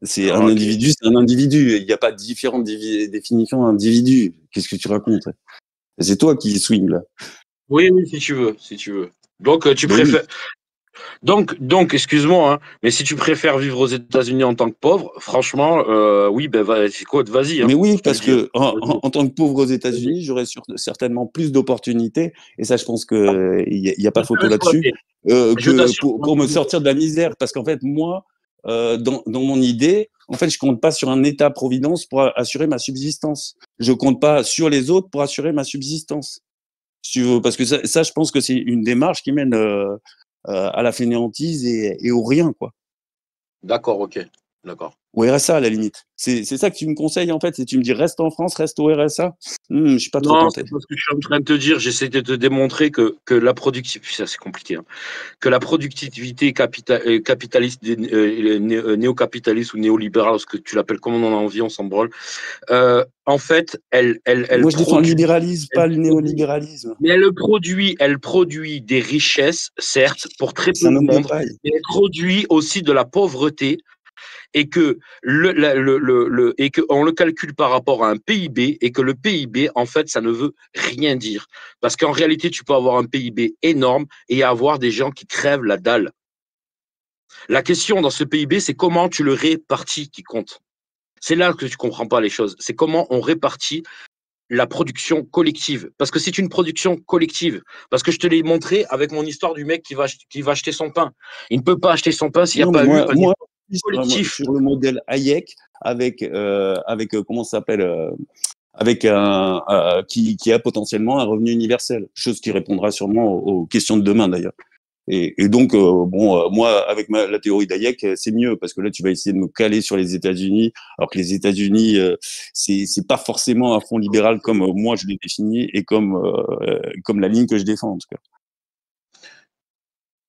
C'est Ah, un ok. individu, c'est un individu. Il n'y a pas différentes définitions d'individu. Qu'est-ce que tu racontes? C'est toi qui swing, là. Oui, oui, si tu veux, si tu veux. Donc, tu Ben oui. préfères. Donc, excuse-moi, hein, mais si tu préfères vivre aux États-Unis en tant que pauvre, franchement, oui, ben, vas-y, hein, Mais oui, je te le parce dis. que Vas-y, en tant que pauvre aux vas-y. États-Unis, j'aurais certainement plus d'opportunités. Et ça, je pense que il y a Je pas vais te photo là-dessus. l'exploiter. Je Que t'assure. pour me sortir de la misère. Parce qu'en fait, moi, dans mon idée, en fait, je compte pas sur un État-providence pour assurer ma subsistance. Je compte pas sur les autres pour assurer ma subsistance. Si tu veux, parce que ça, je pense que c'est une démarche qui mène à la fainéantise et au rien, quoi. D'accord, ok. D'accord. Au RSA, à la limite. C'est ça que tu me conseilles, en fait. Et tu me dis, reste en France, reste au RSA. Je suis pas trop Non, tenté. c'est pas ce que je suis en train de te dire. J'essaie de te démontrer que la productivité, ça c'est compliqué, hein, que la productivité capitaliste, néo-capitaliste ou néolibérale, ce que tu l'appelles comme on en a envie, on s'en branle. En fait, elle Moi, je défends le produit, libéralisme, elle pas le produit, néolibéralisme. mais elle produit des richesses, certes, pour très C'est peu un de homme de monde, paille. mais elle produit aussi de la pauvreté et que et que on le calcule par rapport à un PIB et que le PIB, en fait, ça ne veut rien dire. Parce qu'en réalité, tu peux avoir un PIB énorme et avoir des gens qui crèvent la dalle. La question dans ce PIB, c'est comment tu le répartis qui compte. C'est là que tu comprends pas les choses. C'est comment on répartit la production collective. Parce que c'est une production collective. Parce que je te l'ai montré avec mon histoire du mec qui va acheter son pain. Il ne peut pas acheter son pain s'il n'y a Non, mais pas eu un moi, effort collectif. sur le modèle Hayek, avec comment ça s'appelle, avec qui a potentiellement un revenu universel, chose qui répondra sûrement aux questions de demain d'ailleurs. Et donc, moi, avec la théorie d'Hayek, c'est mieux parce que là, tu vas essayer de me caler sur les États-Unis, alors que les États-Unis, c'est pas forcément un fonds libéral comme moi je l'ai défini et comme la ligne que je défends en tout cas.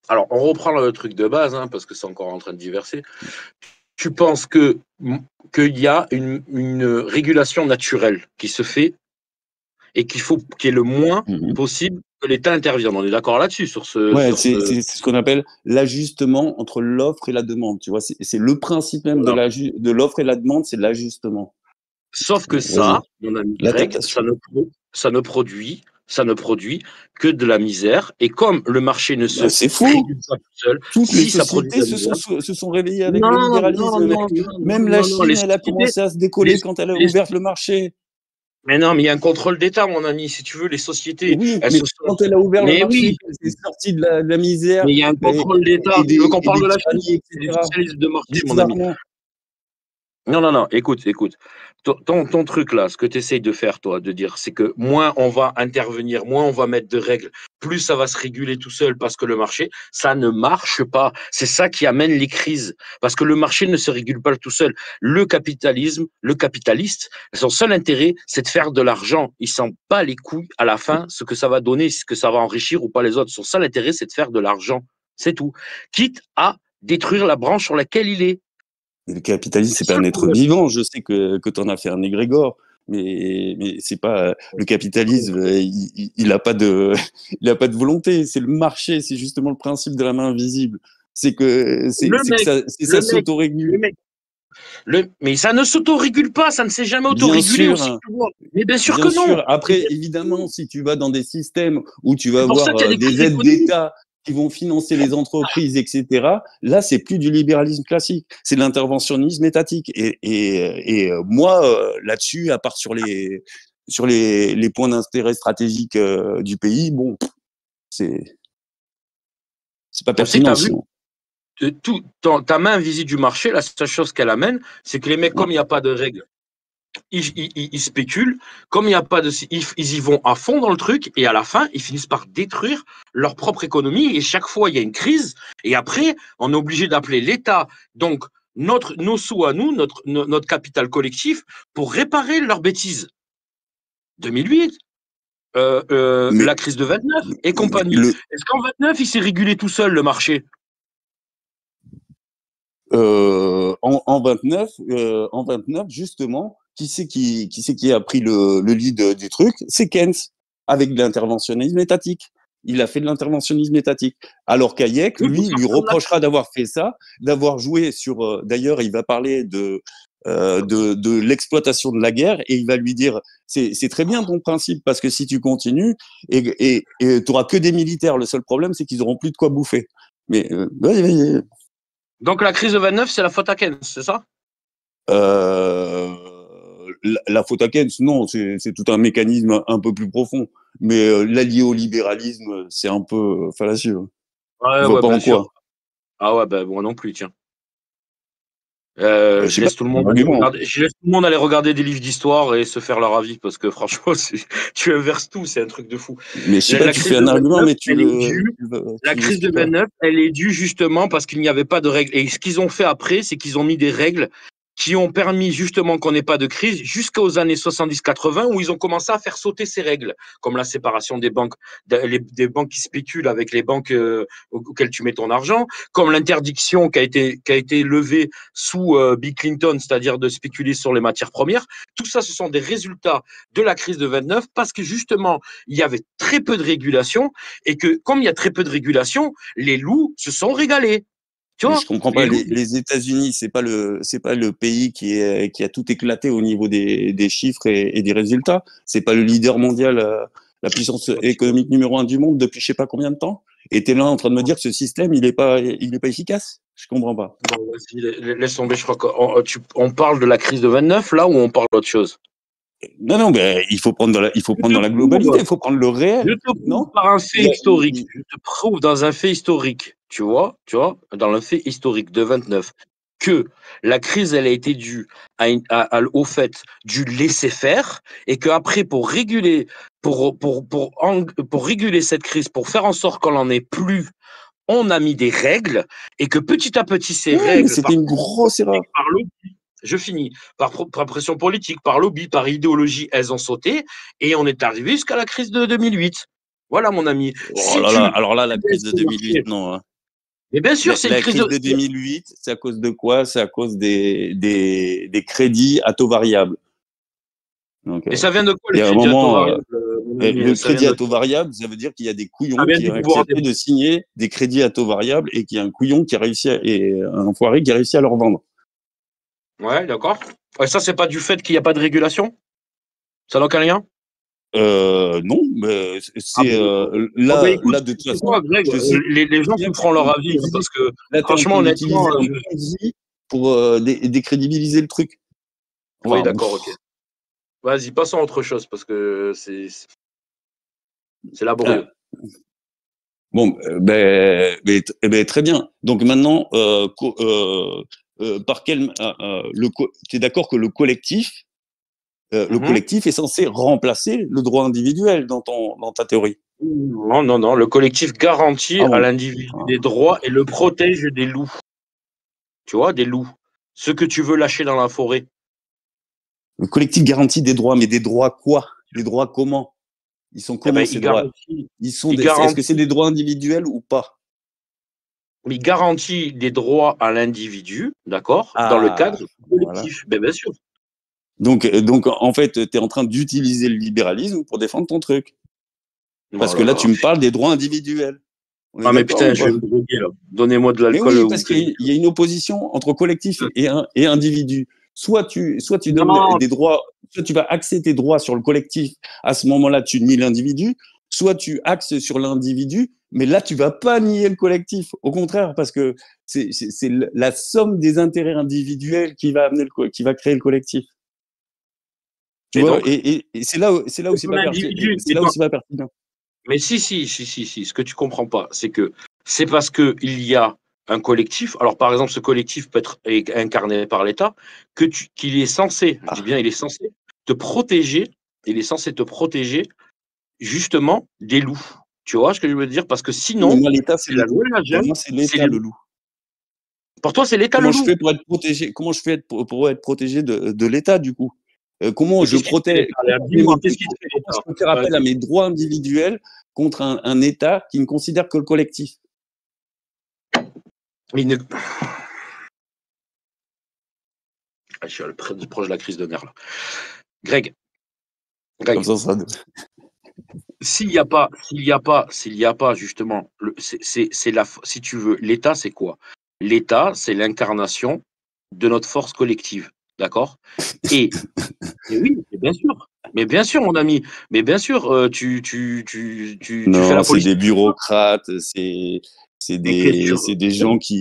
Alors, on reprend le truc de base, hein, parce que c'est encore en train de diverser. Tu penses que qu'il y a une régulation naturelle qui se fait et qu'il y ait le moins Mhm. possible que l'État intervienne. On est d'accord là-dessus Ouais, sur ce. c'est ce qu'on appelle l'ajustement entre l'offre et la demande. Tu vois, c'est le principe même Voilà. de l'offre et la demande, c'est l'ajustement. Sauf que Bon, ça, vas-y, mon ami Greg, l'adaptation. ça ne produit que de la misère. Et comme le marché ne Ben, se c'est fou. régule pas tout seul, Toutes les si ça produit de sociétés la misère, se sont réveillées avec le non, non, libéralisme, non, mec. non, Même la non, non, Chine, elle a commencé à se décoller quand elle a les ouvert le marché. mais non, mais il y a un contrôle d'État, mon ami. Si tu veux, les sociétés, Oui, elles mais se sont. quand elle a ouvert le Mais marché, oui, qu'elle s'est sortie de la misère mais il y a un contrôle d'État. Tu veux qu'on et parle des de la Chine? tyrannies, C'est du etc. socialisme de marché, mon ami. Bizarrement. Non, non, non, écoute, écoute. Ton truc là, ce que tu essayes de faire, toi, de dire, c'est que moins on va intervenir, moins on va mettre de règles, plus ça va se réguler tout seul parce que le marché, ça ne marche pas. C'est ça qui amène les crises. Parce que le marché ne se régule pas tout seul. Le capitalisme, le capitaliste, son seul intérêt, c'est de faire de l'argent. Il s'en bat les couilles à la fin, ce que ça va donner, ce que ça va enrichir ou pas les autres. Son seul intérêt, c'est de faire de l'argent. C'est tout. Quitte à détruire la branche sur laquelle il est. Et le capitalisme, c'est C'est pas ça un le être problème. vivant. Je sais que tu en as fait un égrégore, mais c'est pas le capitalisme. Il a pas de, il a pas de volonté. C'est le marché. C'est justement le principe de la main invisible. C'est que Le mec, ça le mec, le s'autorégule. mec. Mais ça ne s'autorégule pas, ça ne s'est jamais autorégulé aussi. Mais bien sûr que non. Après, évidemment, si tu vas dans des systèmes où tu vas avoir des aides d'État qui vont financer les entreprises, etc., là, c'est plus du libéralisme classique, c'est de l'interventionnisme étatique. Et moi, là-dessus, à part sur les points d'intérêt stratégiques du pays, bon, c'est pas pertinent. Ta main invisible du marché, la seule chose qu'elle amène, c'est que les mecs, comme il n'y a pas de règles, ils spéculent, comme il n'y a pas de, ils y vont à fond dans le truc, et à la fin, ils finissent par détruire leur propre économie, et chaque fois, il y a une crise, et après, on est obligé d'appeler l'État, donc nos sous à nous, notre capital collectif, pour réparer leurs bêtises. 2008, la crise de 29 et compagnie. Est-ce qu'en 29, il s'est régulé tout seul, le marché? En 29, justement, qui c'est qui a pris le lead du truc? C'est Keynes, avec de l'interventionnisme étatique. Il a fait de l'interventionnisme étatique. Alors qu'Hayek, lui reprochera d'avoir fait ça, d'avoir joué sur. D'ailleurs, il va parler de l'exploitation de la guerre, et il va lui dire c'est très bien ton principe, parce que si tu continues et tu auras que des militaires, le seul problème c'est qu'ils auront plus de quoi bouffer. Mais donc la crise de 29, c'est la faute à Keynes, c'est ça? La faute à Keynes, non, c'est tout un mécanisme un peu plus profond. Mais l'allier au libéralisme, c'est un peu fallacieux. Ouais, pas en quoi. Ah ouais, ben moi non plus, tiens. Je laisse tout le monde aller regarder des livres d'histoire et se faire leur avis, parce que franchement, tu inverses tout, c'est un truc de fou. Mais je sais pas, tu fais un argument, mais la crise de 29, elle est due justement parce qu'il n'y avait pas de règles. Et ce qu'ils ont fait après, c'est qu'ils ont mis des règles qui ont permis justement qu'on n'ait pas de crise jusqu'aux années 70-80, où ils ont commencé à faire sauter ces règles, comme la séparation des banques, des banques qui spéculent avec les banques auxquelles tu mets ton argent, comme l'interdiction qui a été levée sous Bill Clinton, c'est-à-dire de spéculer sur les matières premières. Tout ça, ce sont des résultats de la crise de 29, parce que justement, il y avait très peu de régulation, et que comme il y a très peu de régulation, les loups se sont régalés. Tu vois, je comprends pas. Les États-Unis, c'est pas le pays qui a tout éclaté au niveau des chiffres et des résultats. C'est pas le leader mondial, la puissance économique numéro 1 du monde depuis je sais pas combien de temps. Et t'es là en train de me dire que ce système, il est pas efficace. Je comprends pas. Bon, laisse tomber. Je crois qu'on parle de la crise de 29 là, ou on parle d'autre chose? Non, mais il faut prendre dans la globalité, il faut prendre le réel. Je te prouve par un fait historique. Je te prouve dans un fait historique, tu vois, dans le fait historique de 29, que la crise, elle a été due au fait du laisser-faire, et qu'après, pour réguler cette crise, pour faire en sorte qu'on n'en ait plus, on a mis des règles, et que petit à petit, ces règles... C'était une grosse erreur. Je finis. Par pression politique, par lobby, par idéologie, elles ont sauté, et on est arrivé jusqu'à la crise de 2008. Voilà, mon ami. Alors là, la crise de 2008, non. Hein. Mais bien sûr, c'est une crise de 2008, c'est à cause de quoi? C'est à cause des crédits à taux variable. Donc, et ça vient de quoi, les crédits à taux variable? Le crédit à taux variable, ça veut dire qu'il y a des couillons qui ont accepté de signer des crédits à taux variable, et qu'il y a un couillon qui a réussi et un enfoiré qui a réussi à leur vendre. Ouais, d'accord. Et ça, c'est pas du fait qu'il n'y a pas de régulation? Ça n'a aucun lien? Non, mais c'est là, de toute façon, Greg, les gens qui feront leur avis, parce que là, franchement, honnêtement, pour décrédibiliser le truc. Oui, d'accord, ok. Vas-y, passons à autre chose, parce que c'est laborieux. Bon, très bien. Donc maintenant, par quel tu es d'accord que le collectif est censé remplacer le droit individuel dans ta théorie? Non. Le collectif garantit à l'individu des droits et le protège des loups. Tu vois, des loups. Ceux que tu veux lâcher dans la forêt. Le collectif garantit des droits, mais des droits quoi? Des droits comment? Ils sont comment ces droits? Est-ce que c'est des droits individuels ou pas? Il garantit des droits à l'individu, d'accord, dans le cadre collectif. Voilà. Bien sûr. Donc, en fait, tu es en train d'utiliser le libéralisme pour défendre ton truc. Parce que là, tu me parles des droits individuels. On est Ah, mais d'accord putain, ou je pas? vais me droguer, là. Donnez-moi de Mais l'alcool. oui, parce qu'il y a une opposition entre collectif et individu. Soit tu donnes Non, des droits, soit tu vas axer tes droits sur le collectif. À ce moment-là, tu nies l'individu. Soit tu axes sur l'individu, mais là, tu vas pas nier le collectif. Au contraire, parce que c'est la somme des intérêts individuels qui va qui va créer le collectif. Tu et vois, donc, et c'est là où c'est ton pas individu, c'est là où c'est pas pertinent. mais si. Ce que tu comprends pas, c'est que c'est parce que il y a un collectif. Alors, par exemple, ce collectif peut être incarné par l'État, qu'il est censé, je dis bien, il est censé te protéger. Il est censé te protéger justement des loups. Tu vois ce que je veux dire? Parce que Mais sinon, moi, l'État, c'est c'est le la loup. loi de la Pour jungle, moi, c'est c'est l'État les le loups. loup. Pour toi, c'est l'État le Comment je loup. fais pour être protégé? Comment je fais pour être protégé de l'État, du coup? Comment Mais je qu'est-ce qui te fait protège? l'État? Là, dis-moi, qu'est-ce qui te fait Comment je l'État? peux faire appel à mes droits individuels contre un État qui ne considère que le collectif? Il ne- Ah, je suis proche de la crise de nerfs là. Greg, Comme Greg, ça. s'il y a pas justement, si tu veux, l'État, c'est quoi? L'État, c'est l'incarnation de notre force collective, d'accord? Et, et oui, mais bien sûr, mon ami, mais bien sûr, tu fais Non, la c'est police. des bureaucrates, Mais qu'est-ce que tu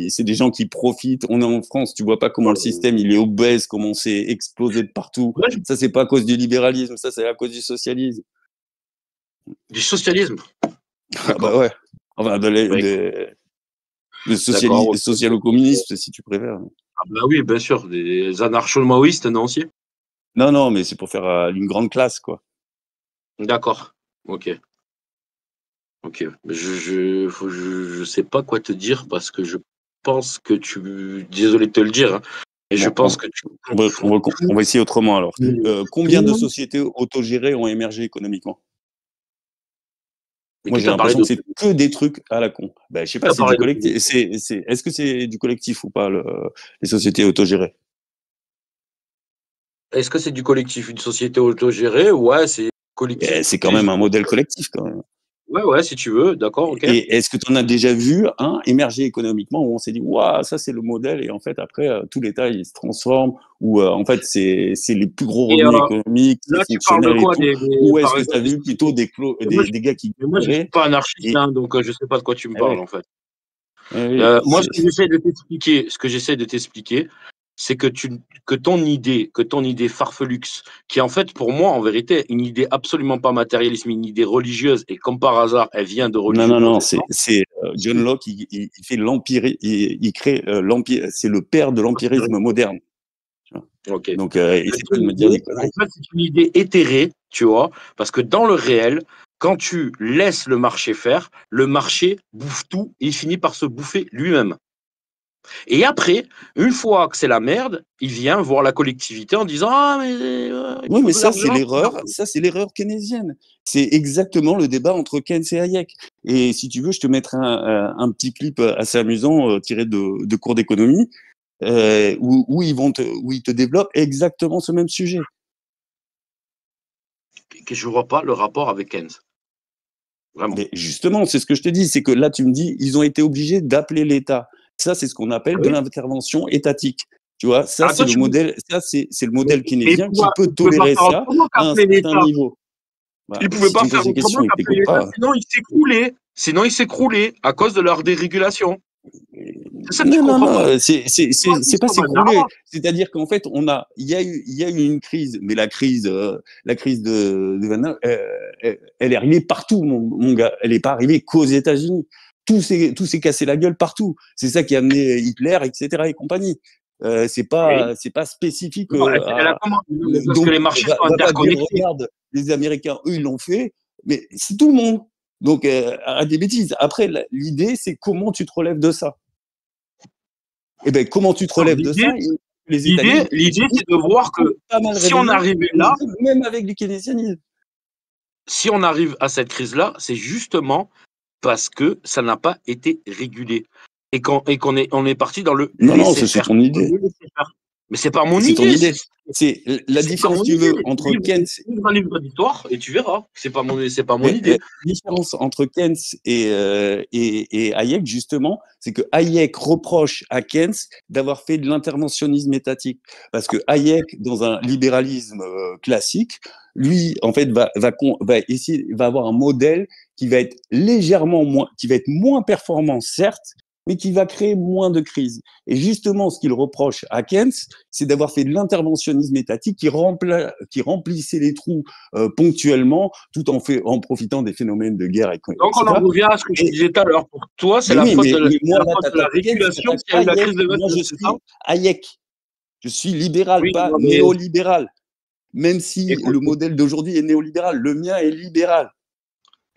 c'est des gens qui profitent. On est en France, tu vois pas comment le système il est obèse, comment c'est explosé de partout. Ouais, Ça, c'est pas à cause du libéralisme, ça, c'est à cause du socialisme. du socialisme, Ah bah d'accord. ouais. Enfin, Ouais, le d'accord. Ok. socialo-communisme, si tu préfères. Ah bah oui, bien sûr, des anarcho-maoïstes, non aussi? Non, non, mais c'est pour faire une grande classe, quoi. D'accord. Ok. Ok. Je sais pas quoi te dire parce que je pense que désolé de te le dire, hein, mais je Bon, pense que tu confonds on va essayer autrement alors. Combien de tout. sociétés autogérées ont émergé économiquement? Mais Moi, qui j'ai t'a parlé l'impression que de c'est que des trucs à la con. Ben, je sais qui pas, t'a c'est du parlé de collectif. Est-ce que c'est du collectif ou pas, les sociétés autogérées? Est-ce que c'est du collectif, une société autogérée? Ouais, c'est collectif. C'est quand même un modèle collectif, quand même. Ouais, si tu veux, d'accord, ok. Et est-ce que tu en as déjà vu un émerger économiquement où on s'est dit, waouh, ça c'est le modèle, et en fait, après, tout l'État il se transforme, ou en fait, c'est les plus gros Et revenus économiques, c'est là, tu parles de fonctionnel et quoi tout, ou est-ce par que tu as exemple, vu plutôt des gars qui mais moi, je suis galéraient pas anarchiste, et hein, donc je sais pas de quoi tu me eh parles ouais, en fait. oui, Moi, ce que j'essaie de t'expliquer, c'est que ton idée farfelux, qui est en fait pour moi en vérité une idée absolument pas matérialiste, mais une idée religieuse, et comme par hasard, elle vient de non, religieux non, non, protestants. c'est John Locke, il fait l'empire, il crée l'empire, c'est le père de l'empirisme moderne. Tu vois. Ok. Donc, Mais essaie pas ton de me dire des idée, en conneries. fait, c'est une idée éthérée, tu vois, parce que dans le réel, quand tu laisses le marché faire, le marché bouffe tout et il finit par se bouffer lui-même. Et après, une fois que c'est la merde, il vient voir la collectivité en disant ah mais il Oui, faut mais de l'argent. ça c'est l'erreur keynésienne. C'est exactement le débat entre Keynes et Hayek. Et si tu veux, je te mettrai un petit clip assez amusant tiré de cours d'économie où ils te développent exactement ce même sujet. Que je vois pas le rapport avec Keynes. Vraiment. Mais justement, c'est ce que je te dis, c'est que là tu me dis, ils ont été obligés d'appeler l'État. Ça, c'est ce qu'on appelle Ah de oui. l'intervention étatique. Tu vois, ça Ah, c'est toi, le modèle, c'est le modèle mais keynésien qui peut il pouvait pas tolérer faire ça autrement à un qu'appeler certain l'État. niveau. Bah, Il pouvait si pas tu me faire poses des autrement questions et que qu'appeler t'écoutes l'État, pas, sinon il s'écroulait. Sinon il s'écroulait à cause de leur dérégulation. C'est ça que tu non, non, comprends pas. non, Toi, c'est pas comme un s'écrouler. arabe. C'est-à-dire qu'en fait, il y a eu une crise, mais la crise de 29, elle est arrivée partout, mon gars. Elle est pas arrivée qu'aux États-Unis. Tout s'est cassé la gueule partout. C'est ça qui a amené Hitler, etc. et compagnie. Oui. C'est pas spécifique Non, elle a comment? Parce que donc, les marchés sont va pas dire, interconnectés. regarde, les Américains, eux, ils l'ont fait, mais c'est tout le monde. Donc, arrête des bêtises. Après, l'idée, c'est comment tu te relèves de ça. Eh ben, comment tu te Non, relèves de ça? Les États-Unis, l'idée, c'est de voir que pas mal si on réveillés, arrivait là, même avec du keynésianisme. si on arrive à cette crise-là, c'est justement parce que ça n'a pas été régulé et qu'on est parti dans le Non, non, ça, c'est laisser-faire. ton idée. Mais c'est pas mon C'est ton idée. idée. C'est la C'est pas différence, mon tu veux, idée. entre Keynes. Livre un livre d'histoire et tu verras. C'est pas mon idée. La différence entre Keynes et Hayek, justement, c'est que Hayek reproche à Keynes d'avoir fait de l'interventionnisme étatique. Parce que Hayek, dans un libéralisme classique, lui, en fait, va avoir un modèle qui va être qui va être moins performant, certes, mais qui va créer moins de crises. Et justement, ce qu'il reproche à Keynes, c'est d'avoir fait de l'interventionnisme étatique qui remplissait les trous ponctuellement, tout en profitant des phénomènes de guerre, etc. Donc on en revient à ce que je disais tout à l'heure. Pour toi, c'est la faute de la régulation qui a eu la crise de 29. Moi, je suis Hayek. Je suis libéral, pas néolibéral. Même si le modèle d'aujourd'hui est néolibéral, le mien est libéral.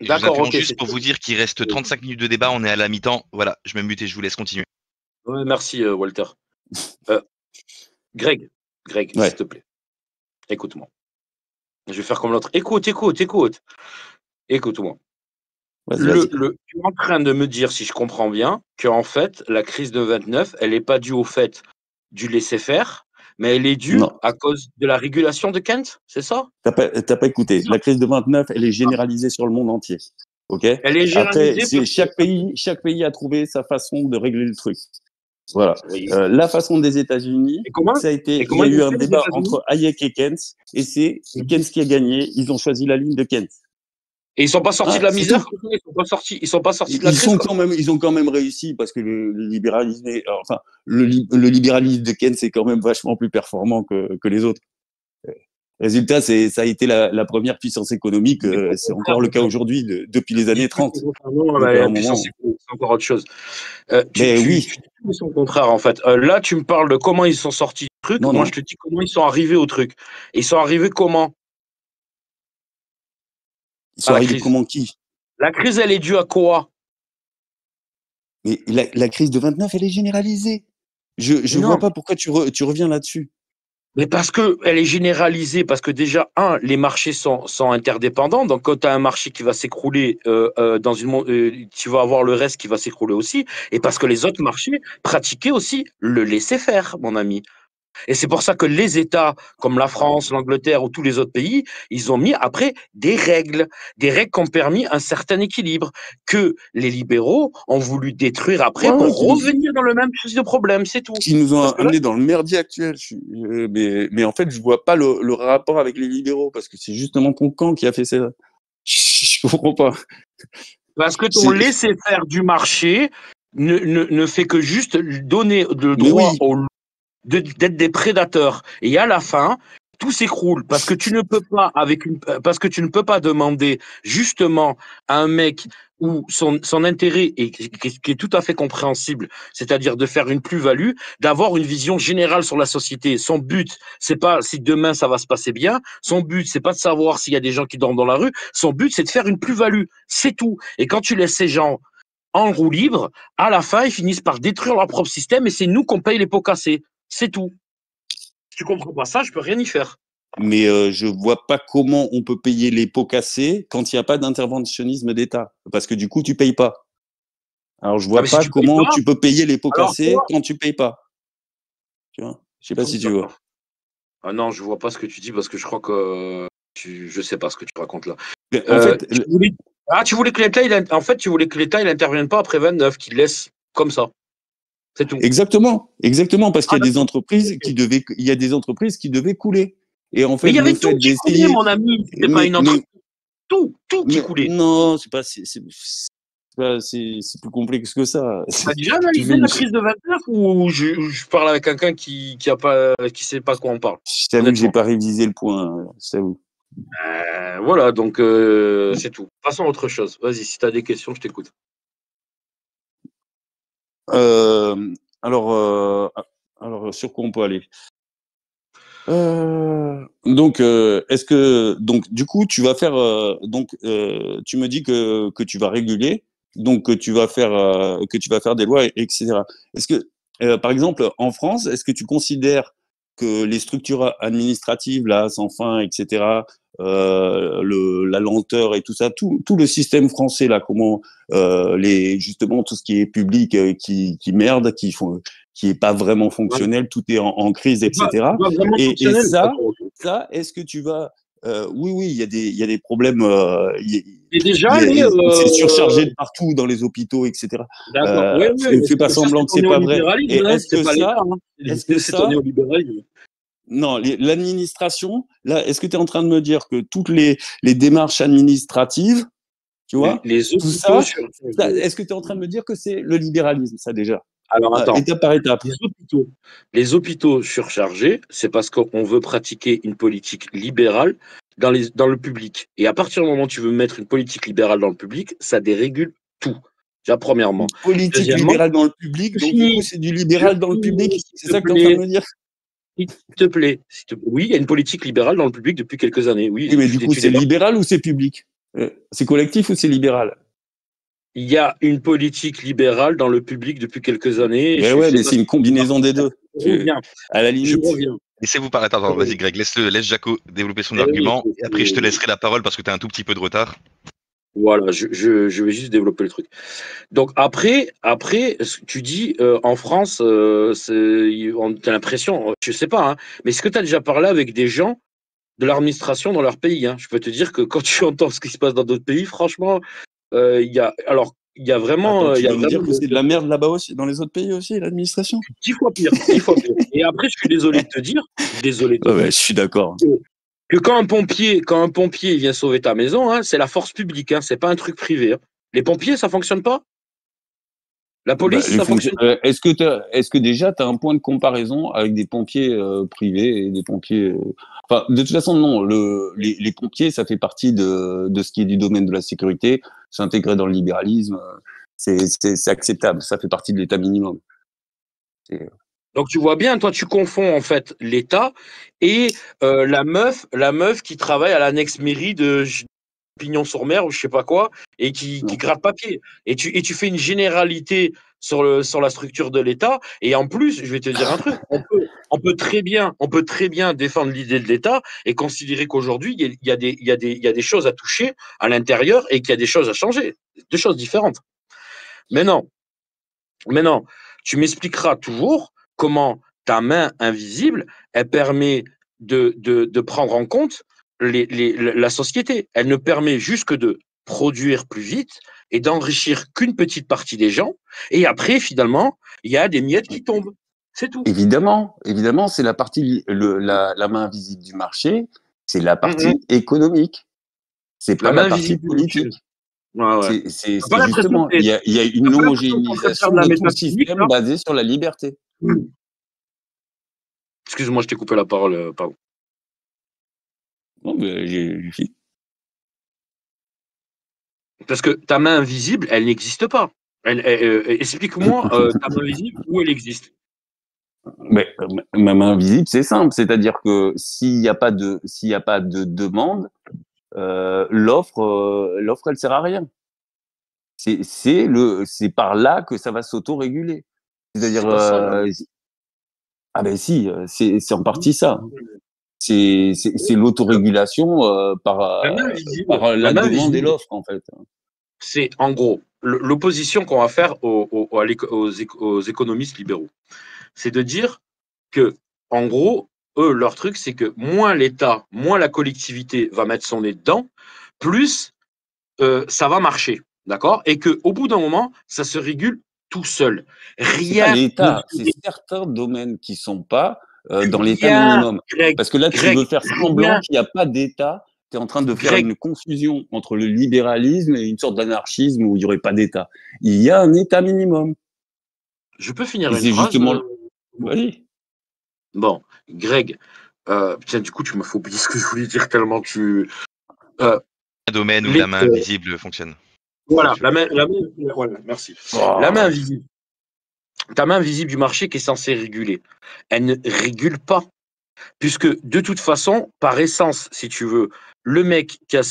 Je vous interromps juste pour vous dire qu'il reste 35 minutes de débat, on est à la mi-temps. Voilà, je me mute et je vous laisse continuer. Ouais, merci Walter. Greg, ouais. S'il te plaît, écoute-moi. Je vais faire comme l'autre. Écoute-moi. Tu es en train de me dire, si je comprends bien, qu'en fait, la crise de 29, elle n'est pas due au fait du laisser-faire, mais elle est due à cause de la régulation de Keynes, c'est ça? T'as pas écouté. La crise de 29, elle est généralisée sur le monde entier. Ok. Elle est généralisée. Après, chaque pays a trouvé sa façon de régler le truc. Voilà. Oui. La façon des États-Unis, il y a eu un débat entre Hayek et Keynes, et c'est Keynes qui a gagné. Ils ont choisi la ligne de Keynes. Et ils sont pas sortis de la misère. Ils sont pas sortis de la crise. Ils ont quand même réussi parce que le libéralisme, le libéralisme de Keynes est quand même vachement plus performant que les autres. Résultat, ça a été la première puissance économique. C'est encore le cas aujourd'hui depuis les années 30. C'est encore autre chose. Oui. Tu son contraire en fait. Là, tu me parles de comment ils sont sortis du truc. Moi, je te dis comment ils sont arrivés au truc. Ils sont arrivés comment? Ils sont arrivés comment qui? La crise, elle est due à quoi? Mais la crise de 29, elle est généralisée. Je ne vois pas pourquoi tu reviens là-dessus. Mais parce qu'elle est généralisée, parce que déjà, les marchés sont interdépendants. Donc, quand tu as un marché qui va s'écrouler, tu vas avoir le reste qui va s'écrouler aussi. Et parce que les autres marchés pratiquaient aussi le laisser-faire, mon ami. Et c'est pour ça que les États, comme la France, l'Angleterre ou tous les autres pays, ils ont mis après des règles qui ont permis un certain équilibre, que les libéraux ont voulu détruire après pour revenir dans le même souci de problème, c'est tout. Qui nous ont amené dans le merdier actuel. Mais en fait, je vois pas le rapport avec les libéraux, parce que c'est justement ton camp qui a fait ça. Je comprends pas. Parce que ton laisser-faire du marché ne fait que juste donner le droit aux d'être des prédateurs, et à la fin tout s'écroule parce que tu ne peux pas demander justement à un mec où son intérêt qui est tout à fait compréhensible, c'est-à-dire de faire une plus-value, d'avoir une vision générale sur la société. Son but, c'est pas si demain ça va se passer bien, son but c'est pas de savoir s'il y a des gens qui dorment dans la rue, son but c'est de faire une plus-value, c'est tout. Et quand tu laisses ces gens en roue libre, à la fin ils finissent par détruire leur propre système, et c'est nous qu'on paye les pots cassés. C'est tout. Si tu comprends pas ça, je peux rien y faire. Mais je vois pas comment on peut payer les pots cassés quand il n'y a pas d'interventionnisme d'État. Parce que du coup, tu payes pas. Alors, je vois pas comment tu peux payer les pots cassés quand tu payes pas. Tu vois? Je sais pas si tu vois. Ah non, je vois pas ce que tu dis, parce que je crois que je sais pas ce que tu racontes là. En fait, tu voulais que l'État il intervienne pas après 29, qu'il laisse comme ça. C'est tout. Exactement, parce qu'il y a des entreprises il y a des entreprises qui devaient couler. Et en fait, mais il y avait tout qui coulait, mon ami. C'était pas une entreprise. Tout qui coulait. Non, c'est plus complexe que ça. Tu as déjà analysé la crise de 29, ou je parle avec quelqu'un qui sait pas de quoi on parle? Je t'avoue que j'ai pas révisé le point, je t'avoue. Voilà, donc c'est tout. Passons à autre chose. Vas-y, si tu as des questions, je t'écoute. Alors, sur quoi on peut aller? Donc, est-ce que du coup tu vas faire tu me dis que tu vas réguler, donc que tu vas faire des lois, etc. Est-ce que par exemple en France, est-ce que tu considères que les structures administratives là sans fin, etc., la lenteur et tout ça, tout le système français là, comment justement tout ce qui est public qui merde, qui est pas vraiment Ouais. fonctionnel, tout est en crise, etc. C'est pas vraiment Et fonctionnel. ça, est-ce que tu vas oui, il y a des problèmes. Et déjà, allez, C'est surchargé de partout dans les hôpitaux, etc. d'accord. Oui, oui. Fais pas semblant que c'est pas vrai. Et est-ce que ça, c'est ton néolibéralisme. non, l'administration, là, est-ce que tu es en train de me dire que toutes les démarches administratives, tu vois, Les tout hôpitaux ça, est-ce que tu es en train de me dire que c'est le libéralisme, ça déjà? Alors attends, étape par étape. les hôpitaux surchargés, c'est parce qu'on veut pratiquer une politique libérale dans le public. Et à partir du moment où tu veux mettre une politique libérale dans le public, ça dérégule tout. Déjà, premièrement. Une politique libérale dans le public, donc du coup, c'est du libéral dans le public. C'est ça que tu es en train de me dire? S'il te plaît. Oui, il y a une politique libérale dans le public depuis quelques années. Oui, mais du coup, c'est libéral ou c'est public? C'est collectif ou c'est libéral? Il y a une politique libérale dans le public depuis quelques années. Mais c'est une combinaison des deux. À la limite. Je reviens. Laissez-vous parler. Attends, vas-y Greg, laisse Jaco développer son argument. Et après, je te laisserai la parole parce que tu as un tout petit peu de retard. Voilà, je vais juste développer le truc. Donc après, tu dis en France, on a l'impression, je sais pas, hein, mais est-ce que tu as déjà parlé avec des gens de l'administration dans leur pays, hein? Je peux te dire que quand tu entends ce qui se passe dans d'autres pays, franchement, il y a vraiment. Attends, tu veux me dire que c'est de la merde là-bas aussi, dans les autres pays aussi, l'administration? 10 fois pire, 10 fois pire. Et après, je suis désolé de te dire, je suis d'accord. Que quand un pompier vient sauver ta maison, hein, c'est la force publique, hein, c'est pas un truc privé. Hein. Les pompiers, ça fonctionne pas? La police, ça fonctionne pas? Est-ce que déjà tu as un point de comparaison avec des pompiers privés et des pompiers Enfin, de toute façon, non. Les pompiers, ça fait partie de ce qui est du domaine de la sécurité. S'intégrer dans le libéralisme, c'est acceptable. Ça fait partie de l'état minimum. Donc tu vois bien, toi tu confonds en fait l'État et la meuf qui travaille à l'annexe mairie de Pignon-sur-Mer ou je sais pas quoi et qui gratte papier. Et tu fais une généralité sur la structure de l'État. Et en plus, je vais te dire un truc, on peut très bien défendre l'idée de l'État et considérer qu'aujourd'hui il y a des choses à toucher à l'intérieur et qu'il y a des choses à changer, deux choses différentes. Mais non, tu m'expliqueras toujours comment ta main invisible, elle permet de prendre en compte la société. Elle ne permet juste que de produire plus vite et d'enrichir qu'une petite partie des gens. Et après, finalement, il y a des miettes qui tombent. C'est tout. Évidemment, c'est la partie, la main invisible du marché, c'est la partie économique. C'est pas la partie politique. Ouais. C'est justement, il y a une homogénéisation de tout système basé sur la liberté. Excuse-moi, je t'ai coupé la parole, pardon. Non, mais j'ai fini. Parce que ta main invisible, elle n'existe pas. Explique-moi ta main invisible, où elle existe. Mais ma main invisible, c'est simple, c'est-à-dire que s'il n'y a pas de demande, l'offre, elle sert à rien. C'est par là que ça va s'auto-réguler. C'est-à-dire, c'est en partie ça. C'est l'autorégulation par la demande et l'offre, en fait. C'est en gros l'opposition qu'on va faire aux économistes libéraux. C'est de dire que, en gros, eux, leur truc, c'est que moins l'État, moins la collectivité va mettre son nez dedans, plus ça va marcher. D'accord? Et qu'au bout d'un moment, ça se régule tout seul. Rien. L'État, c'est certains domaines qui ne sont pas dans l'état minimum. Parce que là, tu veux faire semblant qu'il n'y a pas d'État. Tu es en train de faire une confusion entre le libéralisme et une sorte d'anarchisme où il n'y aurait pas d'État. Il y a un État minimum. Je peux finir une phrase justement... Oui. Bon, Greg, tiens, du coup, tu m'as fait oublier ce que je voulais dire tellement tu... Un domaine où la main invisible fonctionne. Voilà, voilà, merci. La main invisible. Ta main invisible du marché qui est censée réguler, elle ne régule pas. Puisque de toute façon, par essence, si tu veux, le mec qui a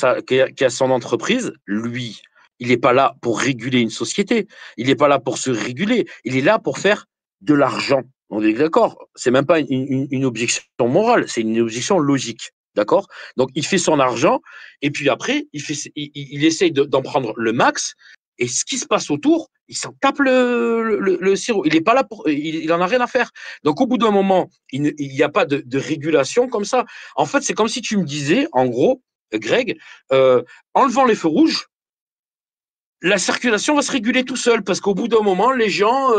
son entreprise, lui, il n'est pas là pour réguler une société. Il n'est pas là pour se réguler. Il est là pour faire de l'argent. On est d'accord. C'est même pas une objection morale, c'est une objection logique. D'accord? Donc, il fait son argent et puis après, il essaye d'en prendre le max. Et ce qui se passe autour, il s'en tape le sirop. Il est pas là il en a rien à faire. Donc, au bout d'un moment, il n'y a pas de régulation comme ça. En fait, c'est comme si tu me disais, en gros, Greg, enlevant les feux rouges, la circulation va se réguler tout seul parce qu'au bout d'un moment, les gens,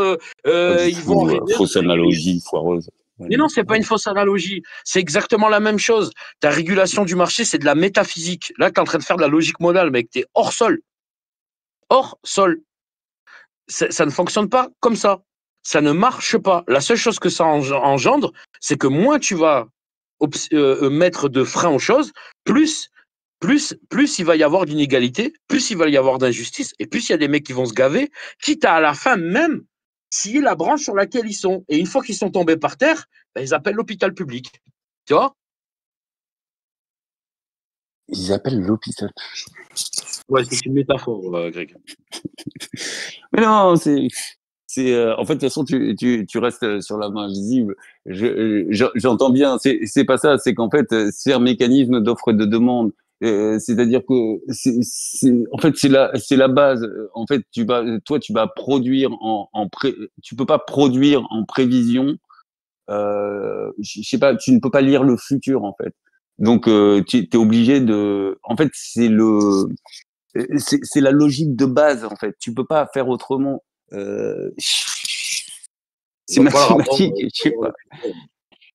ils vont arrêter. Fausse analogie foireuse. Mais non, c'est pas une fausse analogie. C'est exactement la même chose. Ta régulation du marché, c'est de la métaphysique. Là, tu es en train de faire de la logique modale, mec. Tu es hors sol. Hors sol. Ça ne fonctionne pas comme ça. Ça ne marche pas. La seule chose que ça engendre, c'est que moins tu vas mettre de frein aux choses, plus il va y avoir d'inégalité, plus il va y avoir d'injustice, et plus il y a des mecs qui vont se gaver, quitte à la fin même scier la branche sur laquelle ils sont. Et une fois qu'ils sont tombés par terre, ben, ils appellent l'hôpital public. Tu vois? Ils appellent l'hôpital. Ouais, c'est une métaphore, Greg. Mais non, en fait, de toute façon, tu restes sur la main visible. J'entends bien. C'est pas ça. C'est qu'en fait, c'est un mécanisme d'offre et de demande. C'est-à-dire que en fait, c'est la base. En fait, tu vas produire tu peux pas produire en prévision. Je sais pas, tu ne peux pas lire le futur, en fait. Donc, tu es obligé en fait, c'est la logique de base, en fait. Tu peux pas faire autrement. C'est mathématique, je sais pas.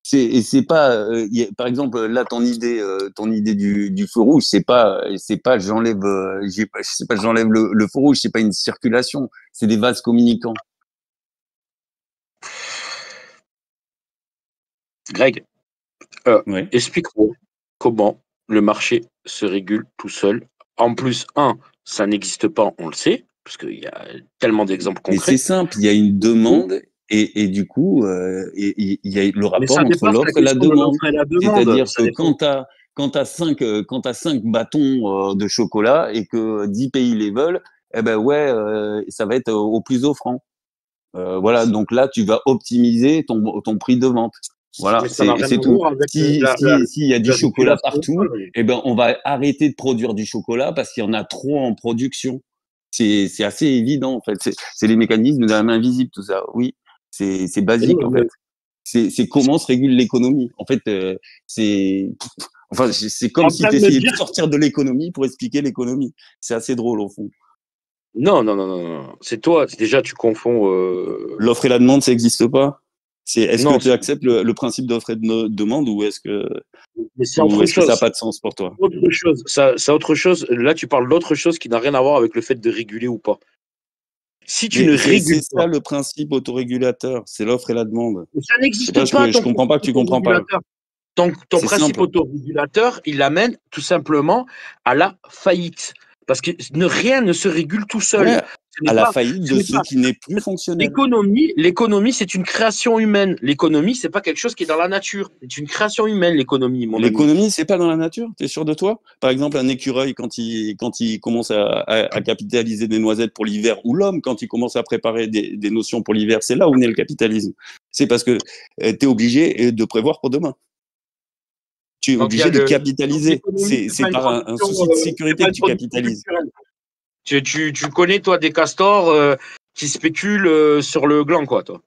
C'est pas, par exemple, là, ton idée du feu rouge, c'est pas j'enlève, j'enlève le feu rouge, c'est pas une circulation, c'est des vases communicants. Greg, Oui. explique-moi comment le marché se régule tout seul. En plus, ça n'existe pas, on le sait, parce qu'il y a tellement d'exemples concrets. Mais c'est simple, il y a une demande et du coup, il y a le rapport entre l'offre et la demande. C'est-à-dire que quand tu as 5 bâtons de chocolat et que 10 pays les veulent, eh ben ouais, ça va être au plus offrant. Voilà, donc là, tu vas optimiser ton prix de vente. Voilà, c'est tout. S'il y a du chocolat partout, eh ben, on va arrêter de produire du chocolat parce qu'il y en a trop en production. C'est assez évident, en fait. C'est les mécanismes de la main invisible, tout ça. Oui, c'est basique, en fait. C'est comment se régule l'économie. En fait, c'est comme si tu essayais de sortir de l'économie pour expliquer l'économie. C'est assez drôle, au fond. Non. C'est toi. Déjà, tu confonds. L'offre et la demande, ça n'existe pas. Est-ce que tu acceptes le principe d'offre et de demande ou est-ce que ça n'a pas de sens pour toi? Autre chose. C'est autre chose. Là, tu parles d'autre chose qui n'a rien à voir avec le fait de réguler ou pas. Si tu ne régules pas. C'est ça le principe autorégulateur, c'est l'offre et la demande. Ça n'existe pas. Je comprends pas que tu comprends pas. Ton principe autorégulateur, il amène tout simplement à la faillite. Parce que rien ne se régule tout seul. Ouais, à la faillite de ce qui n'est plus fonctionnel. L'économie, c'est une création humaine. L'économie, c'est pas quelque chose qui est dans la nature. C'est une création humaine, l'économie. L'économie, c'est pas dans la nature. T'es sûr de toi? Par exemple, un écureuil, quand il commence à capitaliser des noisettes pour l'hiver, ou l'homme, quand il commence à préparer des notions pour l'hiver, c'est là où naît le capitalisme. C'est parce que t'es obligé de prévoir pour demain. Tu es obligé de capitaliser. C'est par un souci de sécurité que tu capitalises. Tu connais, toi, des castors qui spéculent sur le gland, quoi, toi.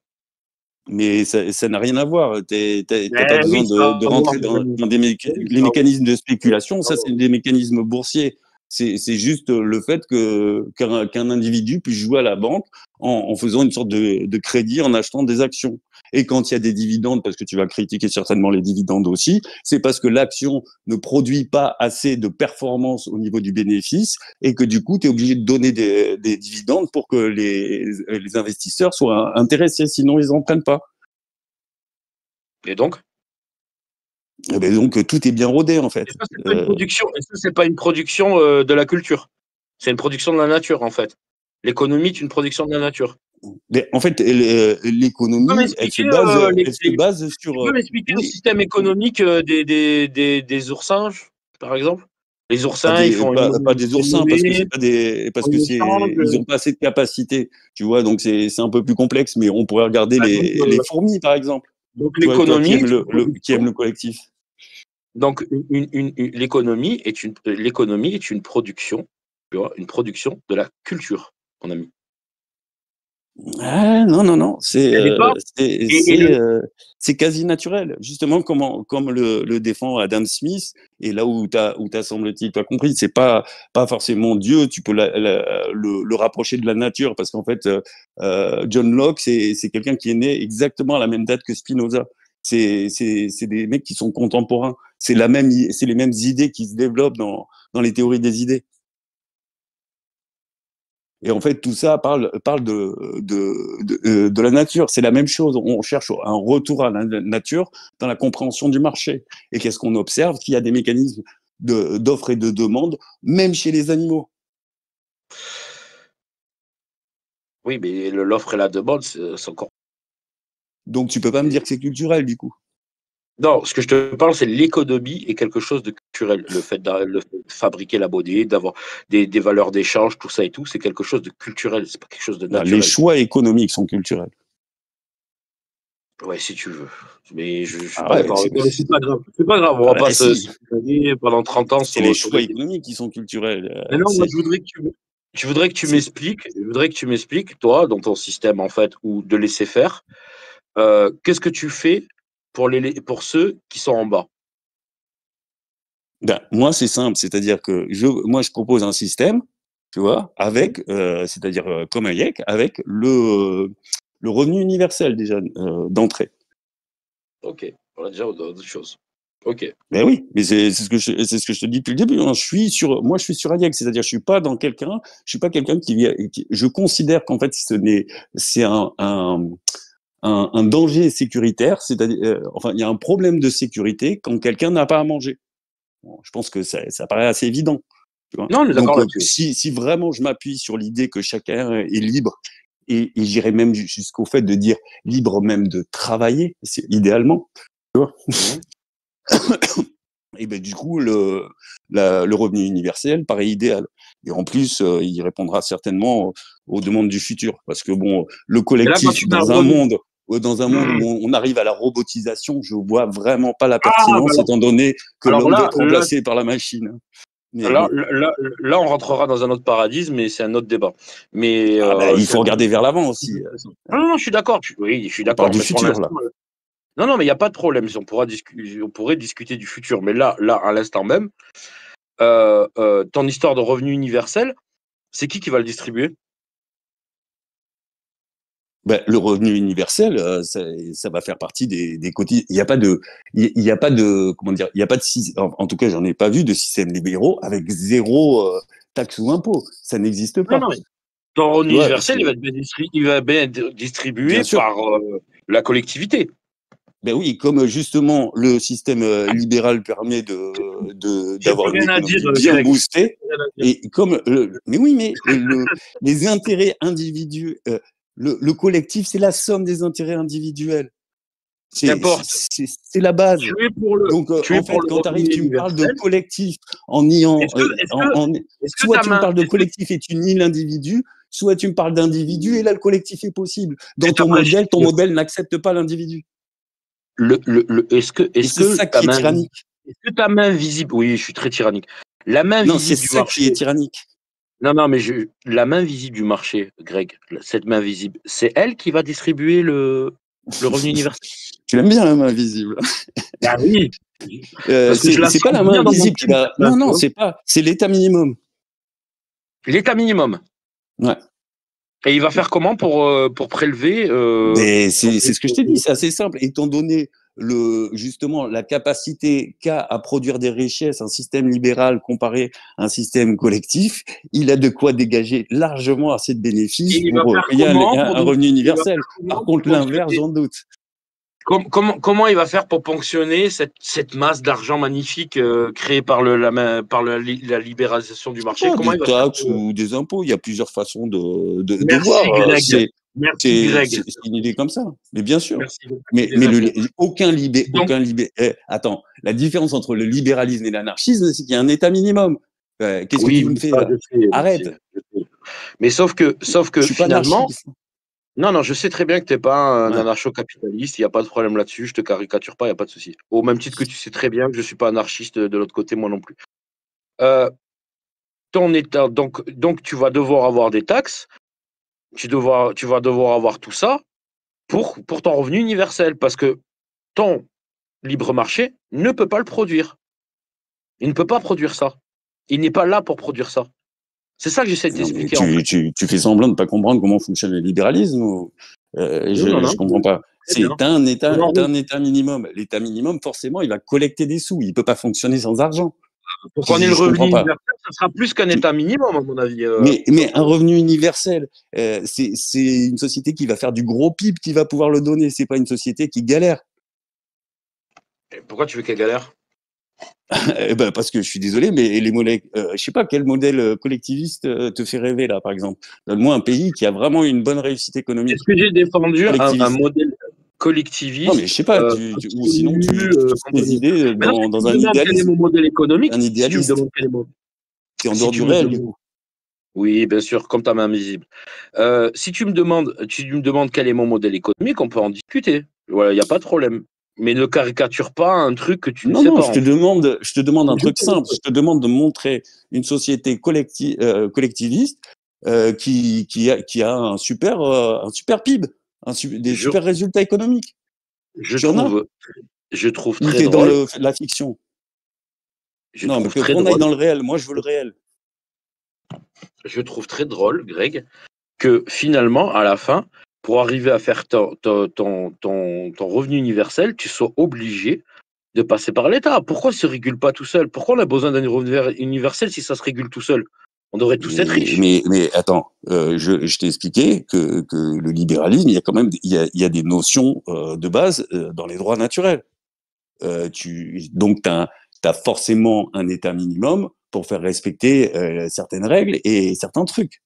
Mais ça n'a rien à voir. T'as pas besoin de rentrer dans les mécanismes de spéculation. Ça, c'est des mécanismes boursiers. C'est juste le fait qu'un individu puisse jouer à la banque en faisant une sorte de crédit, en achetant des actions. Et quand il y a des dividendes, parce que tu vas critiquer certainement les dividendes aussi, c'est parce que l'action ne produit pas assez de performance au niveau du bénéfice et que du coup, tu es obligé de donner des dividendes pour que les investisseurs soient intéressés, sinon ils n'en prennent pas. Et donc? Eh ben donc, tout est bien rodé, en fait. Et ça, c'est pas une production de la culture. C'est une production de la nature, en fait. L'économie est une production de la nature. Mais en fait, l'économie, elle se base sur. Tu peux m'expliquer le système économique des oursins, par exemple? Les oursins, ils font pas des oursins parce que ils n'ont pas assez de capacité, tu vois. Donc c'est un peu plus complexe, mais on pourrait regarder les fourmis, par exemple. Donc l'économie, qui aime le collectif. Donc, l'économie est une production, tu vois, une production de la culture, mon ami. Ah, non, non, non, Elle n'est pas. c'est quasi naturel. Justement, comme le défend Adam Smith, et là où t'as semble-t-il, tu as compris, c'est pas forcément Dieu, tu peux le rapprocher de la nature, parce qu'en fait, John Locke, c'est quelqu'un qui est né exactement à la même date que Spinoza. C'est des mecs qui sont contemporains. C'est les mêmes idées qui se développent dans les théories des idées. Et en fait, tout ça parle de la nature. C'est la même chose. On cherche un retour à la nature dans la compréhension du marché. Et qu'est-ce qu'on observe? Qu'il y a des mécanismes d'offre et de demande, même chez les animaux. Oui, mais l'offre et la demande, c'est encore. Donc, tu peux pas me dire que c'est culturel, du coup. Non, ce que je te parle, c'est l'économie est quelque chose de culturel. Le fait de fabriquer la monnaie, d'avoir des valeurs d'échange, tout ça et tout, c'est quelque chose de culturel. C'est pas quelque chose de Les naturel. choix économiques sont culturels. Ouais, si tu veux. Mais je suis Ah pas ouais, d'accord avec toi. Mais c'est pas grave. C'est pas grave. On va pas se se pendant 30 ans C'est les sur choix des. économiques qui sont culturels. Mais non, moi, je voudrais que tu m'expliques. Je voudrais que tu m'expliques, toi, dans ton système, en fait, ou de laisser faire. Qu'est-ce que tu fais pour ceux qui sont en bas? Ben, moi, c'est simple. C'est-à-dire que moi, je propose un système, tu vois, avec, c'est-à-dire comme Hayek, avec le revenu universel déjà d'entrée. Ok, on a déjà d'autres choses. Ok. Ben oui, mais c'est ce que je te dis depuis le début. Hein. Moi, je suis sur Hayek, c'est-à-dire je suis pas je suis pas quelqu'un je considère qu'en fait c'est un danger sécuritaire, c'est-à-dire, enfin, il y a un problème de sécurité quand quelqu'un n'a pas à manger. Bon, je pense que ça paraît assez évident. Tu vois. Non, on est Donc, d'accord là-dessus. si vraiment je m'appuie sur l'idée que chacun est libre, et j'irais même jusqu'au fait de dire libre même de travailler, idéalement, tu vois. Et ben du coup, le revenu universel paraît idéal. Et en plus, il répondra certainement aux demandes du futur, parce que bon, le Et là, quand collectif tu mets un revenu. dans un monde où on arrive à la robotisation, je vois vraiment pas la Ah, pertinence, étant donné que alors l'homme va être remplacé par la machine. Mais bon. là, on rentrera dans un autre paradigme, mais c'est un autre débat. Mais Ah ben, il faut regarder vers l'avant aussi. non, non, je suis d'accord. Oui, je suis On parle d'accord. du Mais pour futur là. l'instant, non, non, mais il n'y a pas de problème. On pourrait discuter du futur. Mais là, à l'instant même, ton histoire de revenu universel, c'est qui va le distribuer? Ben, le revenu universel, ça va faire partie des quotidiens. Il y a pas de, comment dire, il y a pas de, en tout cas, j'en ai pas vu de système libéraux avec zéro taxe ou impôt. Ça n'existe Non, pas. non, mais ton Tu revenu vois, universel, il va bien être distribué bien sûr. par la collectivité. Ben oui, comme justement le système libéral permet J'ai plus d'avoir une rien à dire, économie bien Greg. boostée, et comme mais oui, mais les intérêts individuels, le collectif, c'est la somme des intérêts individuels. Qu'importe. C'est la base. Tu es pour le, Donc, tu es en pour fait, le quand tu revenu arrives, tu me parles de universel. collectif en niant, Est-ce que soit ta tu me main, parles de collectif et tu nies l'individu, soit tu me parles d'individu et là, le collectif est possible. Dans ton modèle n'accepte pas l'individu. Et c'est ça qui est tyrannique. est-ce que ta main visible, oui, je suis très tyrannique. La main Non, c'est visible du ça qui est marché, tyrannique. non, non, mais la main visible du marché, Greg, cette main visible, c'est elle qui va distribuer le revenu universel. Tu l'aimes bien, la main invisible. Ah oui, parce que je la C'est pas sens la main bien dans mon invisible qui cul, va. cette main, Non, tu non, vois. c'est l'état minimum. L'état minimum. Ouais. Et il va faire comment pour prélever Mais c'est ce que je t'ai dit, c'est assez simple. Étant donné justement la capacité qu'a à produire des richesses un système libéral comparé à un système collectif, il a de quoi dégager largement assez de et bénéfices il va pour faire payer comment un revenu il va universel. faire comment Par pour contre, l'inverse, ponctionner j'en doute. comment il va faire pour ponctionner cette masse d'argent magnifique créée par la libéralisation du Je sais marché? pas, Comment des il va faire taxes ou des impôts. Il y a plusieurs façons de Merci voir. Greg. Merci Greg. C'est une idée comme ça. Mais bien sûr. Merci beaucoup Mais, des mais infos. Donc, attends, la différence entre le libéralisme et l'anarchisme, c'est qu'il y a un état minimum. Qu'est-ce que tu oui, me mais fais ça, là? je sais. Arrête. Mais sauf Je que suis pas finalement, anarchiste. Non, non, je sais très bien que tu n'es pas un Ouais. anarcho-capitaliste, il n'y a pas de problème là-dessus, je te caricature pas, il n'y a pas de souci. Au même titre que tu sais très bien que je ne suis pas anarchiste de l'autre côté, moi non plus. Euh, Ton État, donc tu vas devoir avoir des taxes, tu vas devoir avoir tout ça pour ton revenu universel, parce que ton libre marché ne peut pas le produire. Il ne peut pas produire ça. Il n'est pas là pour produire ça. C'est ça que j'essaie de Non, mais t'expliquer en fait. tu fais semblant de ne pas comprendre comment fonctionne le libéralisme ou... Non, non, non, je comprends pas. très bien. T'as un état minimum. L'état minimum, forcément, il va collecter des sous. Il peut pas fonctionner sans argent. Pour qu'on ait le Je revenu comprends pas. universel, ça sera plus qu'un état minimum, à mon avis. Mais un revenu universel, c'est une société qui va faire du gros PIB qui va pouvoir le donner. C'est pas une société qui galère. Pourquoi tu veux qu'elle galère? Ben parce que je suis désolé, mais les modèles, je sais pas quel modèle collectiviste te fait rêver là, par exemple. Donne-moi un pays qui a vraiment une bonne réussite économique Est-ce que j'ai défendu un collectiviste. modèle Non, mais collectiviste je sais pas, ou sinon absolu, tu pousses tes compagnie. idées Maintenant, si tu dans me un demandes quel est idéalisme, mon modèle économique, un si tu me idéaliste. demandes quel est mon... C'est en Si dehors tu du me réel, du demandes... coup. Oui, bien sûr, comme ta main invisible. Si tu me demandes quel est mon modèle économique, on peut en discuter. Voilà, il n'y a pas de problème. Mais ne caricature pas un truc que tu ne Non, sais non, pas, en fait. je te demande un Je truc te simple. Je te demande de montrer une société collectiviste qui a un super PIB, des je, super résultats économiques. je Tu en as? trouve, je trouve Ou très t'es dans drôle, la fiction? je Non, mais trouve très qu'on aille drôle, dans le réel. Moi, je veux le réel. je trouve très drôle, Greg, que finalement, à la fin, pour arriver à faire ton revenu universel, tu sois obligé de passer par l'État. Pourquoi ça ne se régule pas tout seul? Pourquoi on a besoin d'un revenu universel si ça se régule tout seul? On devrait tous être riches. Mais attends, je t'ai expliqué que le libéralisme, il y a quand même il y a des notions de base dans les droits naturels. Donc, tu as forcément un état minimum pour faire respecter certaines règles et certains trucs.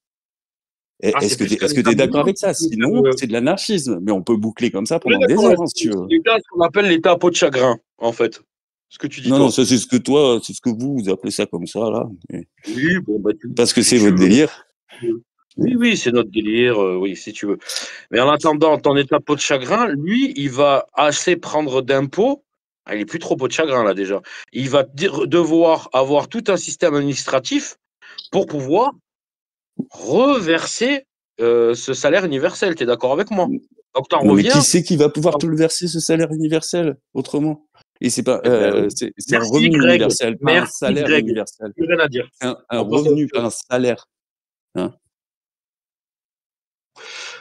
Ah, c'est plus qu'un Est-ce que tu État es d'accord minimum. avec ça? Sinon, c'est de l'anarchisme. Mais on peut boucler comme ça On est pendant des d'accord heures, hein, si là-dessus. tu veux. L'État, ce qu'on appelle l'État à peau de chagrin, en fait. Ce que tu dis, Non, non, toi. ça, c'est ce que vous appelez ça comme ça, là. Oui, bon, bah, Parce que si c'est tu votre veux. délire. Oui, oui, c'est notre délire, oui, si tu veux. Mais en attendant, ton état peau de chagrin, lui, il va assez prendre d'impôts. Ah, il est plus trop peau de chagrin, là, déjà. Il va devoir avoir tout un système administratif pour pouvoir reverser ce salaire universel. Tu es d'accord avec moi? Donc, tu en Non, mais qui reviens. c'est qui va pouvoir te le verser, ce salaire universel, autrement? Et c'est pas, Eh ben, c'est un merci, revenu Greg. universel, pas un Merci, salaire Greg. universel. Plus rien à dire. C'est un On passe à autre revenu, pas chose. un salaire. Hein.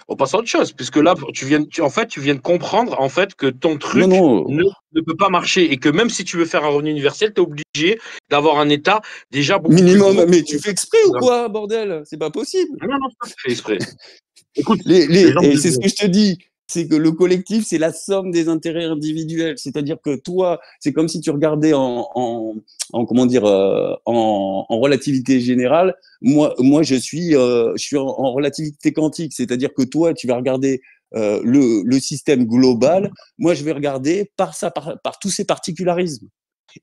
On passe à autre chose, puisque là, en fait, tu viens de comprendre en fait que ton Non, truc non, ne peut pas marcher et que même si tu veux faire un revenu universel, tu es obligé d'avoir un État déjà beaucoup plus minimum. gros. Mais tu fais exprès ou quoi, bordel? C'est pas possible. Non, non, c'est pas fait exprès. Écoute, les gens Et c'est ce disent, que je te dis. C'est que le collectif, c'est la somme des intérêts individuels. C'est-à-dire que toi, c'est comme si tu regardais comment dire, en relativité générale. Moi, je suis en relativité quantique. C'est-à-dire que toi, tu vas regarder le système global. Moi, je vais regarder par tous ces particularismes.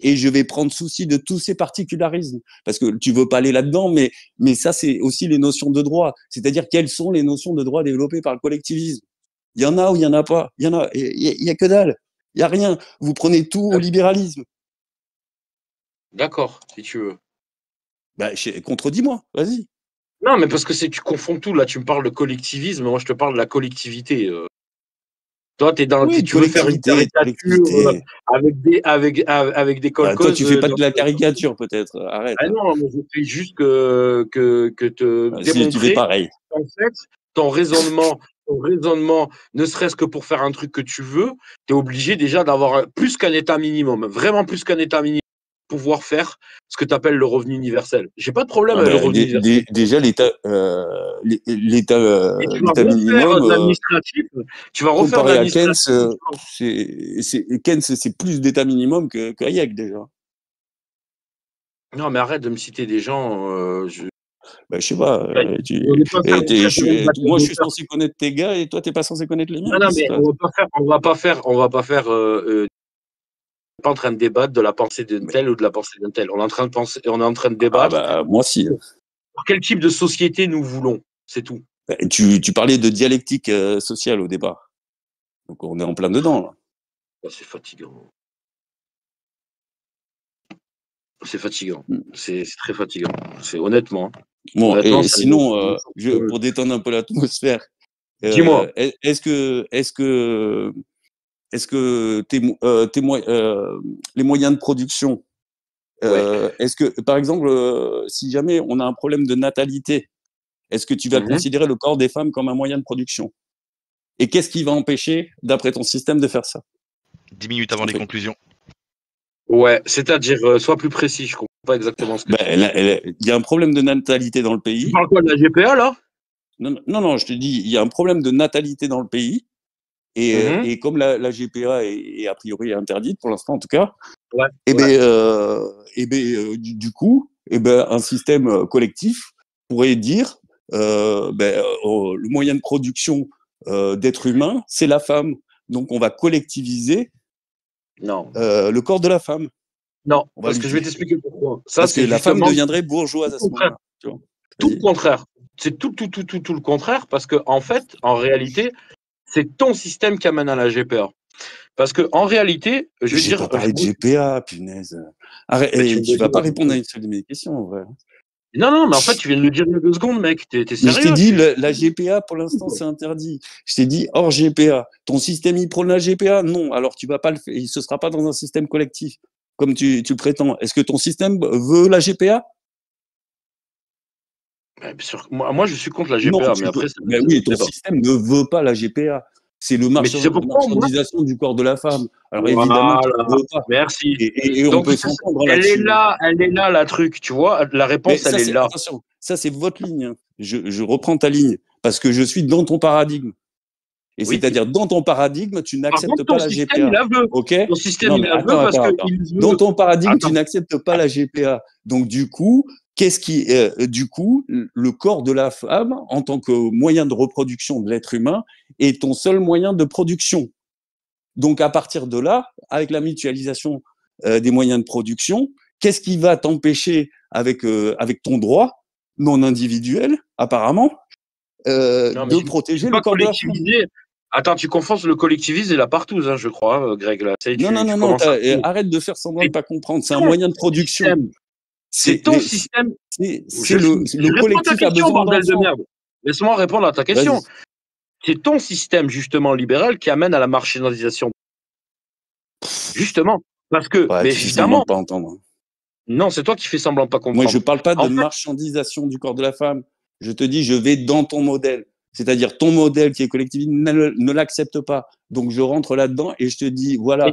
Et je vais prendre souci de tous ces particularismes. Parce que tu veux pas aller là-dedans, mais ça, c'est aussi les notions de droit. C'est-à-dire, quelles sont les notions de droit développées par le collectivisme? Il y en a ou il y en a pas? Il y en a. Il y a que dalle. Il y a rien. Vous prenez tout au libéralisme. d'accord, si tu veux. Bah, contredis-moi. Vas-y. Non, mais parce que tu confonds tout. Là, tu me parles de collectivisme, moi, je te parle de la collectivité. Toi, Oui, tu veux faire une caricature collectivité. avec des Bah, toi, tu colcos. fais pas de la caricature, peut-être. Arrête. Ah non, mais je fais juste que te Si tu fais démontrer pareil. qu'en fait, ton raisonnement, ne serait-ce que pour faire un truc que tu veux, tu es obligé déjà d'avoir plus qu'un état minimum, vraiment plus qu'un état minimum pour pouvoir faire ce que tu appelles le revenu universel. J'ai pas de problème Ah avec le ben, revenu universel. déjà, Et tu vas l'état refaire minimum, de l'administratif, tu vas refaire de comparé à Keynes, l'administratif. Keynes, c'est plus d'état minimum que Hayek, déjà. Non, mais arrête de me citer des gens. Ben, je sais pas. On n'est pas faire rentrer sur une bataille Moi, je de suis peur. censé connaître tes gars et toi, t'es pas censé connaître les miens. Non, non, Qu'est-ce qui mais se passe? on va pas faire pas en train de débattre de la pensée d'un tel ou de la pensée d'un tel. On est en train de penser, on est en train de Ah débattre bah, moi, si. pour quel type de société nous voulons. C'est tout. Tu parlais de dialectique sociale au départ. Donc on est en plein dedans, là. C'est fatigant. C'est fatigant. Mm. C'est très fatigant. C'est honnêtement. Bon, Honnêtement, et ça sinon, pour détendre un peu l'atmosphère, dis-moi. est-ce que les moyens de production, Ouais. est-ce que, par exemple, si jamais on a un problème de natalité, est-ce que tu vas Mhm. considérer le corps des femmes comme un moyen de production? Et qu'est-ce qui va empêcher, d'après ton système, de faire ça? 10 minutes avant les conclusions. Ouais, c'est-à-dire, sois plus précis, je comprends pas exactement ce que tu dis. Il y a un problème de natalité dans le Tu pays. parles quoi de la GPA, là? Non, je te dis, il y a un problème de natalité dans le pays. Mhm. Et comme la GPA est a priori interdite, pour l'instant en tout cas, Ouais. du coup, un système collectif pourrait dire le moyen de production d'être humain, c'est la femme. Donc on va collectiviser Non. le corps de la femme. Non, On va parce lui que je vais dire. t'expliquer pourquoi. Ça, Parce que c'est la femme justement deviendrait bourgeoise à ce moment-là. Tu vois. tout le contraire. C'est tout le contraire, parce que en fait, en réalité, c'est ton système qui amène à la GPA. Parce que en réalité, je veux J'ai dire, pas parlé de GPA, punaise. Arrête, tu vas pas répondre à une seule de mes questions, en vrai. Non, mais en fait, tu viens de le dire il y a 2 secondes, mec. T'es Mais sérieux? je t'ai dit, la GPA, pour l'instant, c'est interdit. Je t'ai dit, hors GPA. Ton système, il prône la GPA? Non. Alors, tu vas pas le faire. Ce sera pas dans un système collectif, comme tu le prétends. Est-ce que ton système veut la GPA? Moi, je suis contre la Non, GPA, mais après, mais oui, ton système ne veut pas la GPA. C'est le mais tu sais pourquoi, moi? marchandisation du corps de la femme. Alors, évidemment, tu ne veux pas. Merci. Et on Donc, peut s'entendre elle est là-dessus. là, la truc, tu vois. La réponse, Mais elle est là. attention, ça, c'est votre ligne. Hein. Je reprends ta ligne parce que je suis dans ton paradigme. Et Oui. c'est-à-dire, dans ton paradigme, tu Par n'acceptes contre, pas ton la système, GPA. il la veut. OK? Ton système, Non, il mais la veut parce attends. qu'il veut. Dans ton paradigme, tu Attends. n'acceptes pas la GPA. Donc, du coup, le corps de la femme, en tant que moyen de reproduction de l'être humain, est ton seul moyen de production. Donc, à partir de là, avec la mutualisation des moyens de production, qu'est-ce qui va t'empêcher, avec ton droit non individuel, apparemment, de protéger le corps de la femme? Attends, tu confonds le collectivisme et la partouze, hein, je crois, Greg. Là. Non, arrête de faire semblant de ne pas comprendre. C'est un moyen de production. C'est ton système. Le collectif a besoin bordel de d'enfants. merde. Laisse-moi répondre à ta question. C'est ton système, justement, libéral qui amène à la marginalisation. Justement. Parce que, ouais, mais tu fais semblant de pas entendre. Non, c'est toi qui fais semblant de pas comprendre. Moi, je ne parle pas de marchandisation du corps de la femme. Je te dis, je vais dans ton modèle. C'est-à-dire, ton modèle qui est collectiviste ne l'accepte pas. Donc, je rentre là-dedans et je te dis, voilà,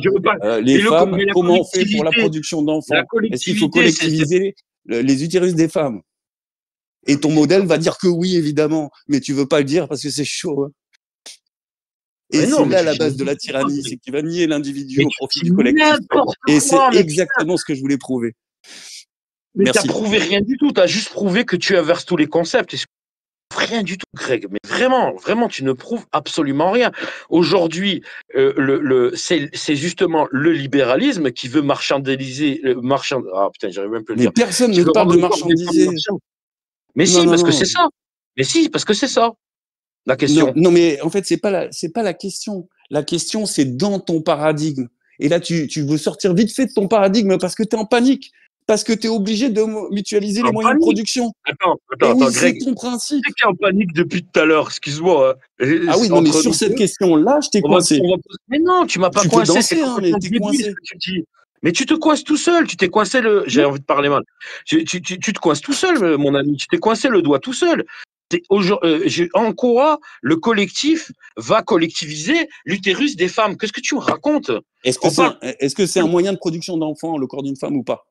les femmes, comment on fait pour la production d'enfants? Est-ce qu'il faut collectiviser les utérus des femmes? Et ton modèle va dire que oui, évidemment, mais tu veux pas le dire parce que c'est chaud. Hein. Et c'est là la base de la tyrannie, c'est que tu vas nier l'individu au profit du collectif. Et c'est exactement ce que je voulais prouver. Mais tu n'as prouvé rien du tout, tu as juste prouvé que tu inverses tous les concepts. Rien du tout, Greg. Mais vraiment, tu ne prouves absolument rien. Aujourd'hui, c'est justement le libéralisme qui veut marchandiser. Ah putain, j'arrive même plus à le dire. Mais personne ne parle de marchandiser. Mais si, parce que c'est ça. Mais si, parce que c'est ça. La question. Non, mais en fait, c'est pas la question. La question, c'est dans ton paradigme. Et là, tu veux sortir vite fait de ton paradigme parce que tu es en panique. Parce que tu es obligé de mutualiser les moyens de production. Attends, Greg. C'est ton principe. Tu es en panique depuis tout à l'heure, excuse-moi. Ah oui, non, mais sur cette question-là, je t'ai coincé. Mais non, tu m'as pas coincé. C'est complètement coincé. Ce que tu dis. Mais tu te coinces tout seul. Tu t'es coincé J'ai envie de parler mal. Tu te coinces tout seul, mon ami. Tu t'es coincé le doigt tout seul. En quoi le collectif va collectiviser l'utérus des femmes? Qu'est-ce que tu me racontes? Est-ce que c'est un moyen de production d'enfants, le corps d'une femme ou pas?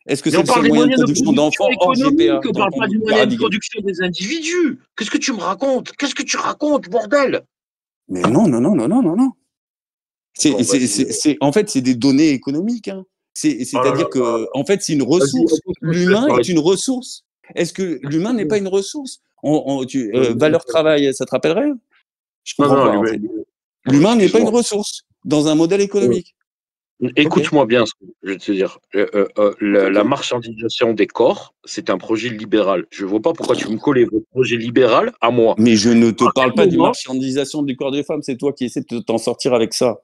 Est-ce que c'est le seul moyen de production d'enfants hors GPA? On ne parle pas du moyen de production des individus. Qu'est-ce que tu me racontes? Qu'est-ce que tu racontes, bordel? Mais non. En fait, c'est des données économiques. Hein. C'est-à-dire que, en fait, c'est une ressource. L'humain est une ressource. Est-ce que l'humain n'est pas une ressource? Valeur travail, ça te rappellerait? Je comprends pas. En fait. L'humain n'est pas une ressource dans un modèle économique. Écoute-moi bien, ce que je vais te dire. La marchandisation des corps, c'est un projet libéral. Je ne vois pas pourquoi tu veux me coller votre projet libéral à moi. Mais je ne te À parle quel pas d'une moment marchandisation du corps des femmes, c'est toi qui essaies de t'en sortir avec ça.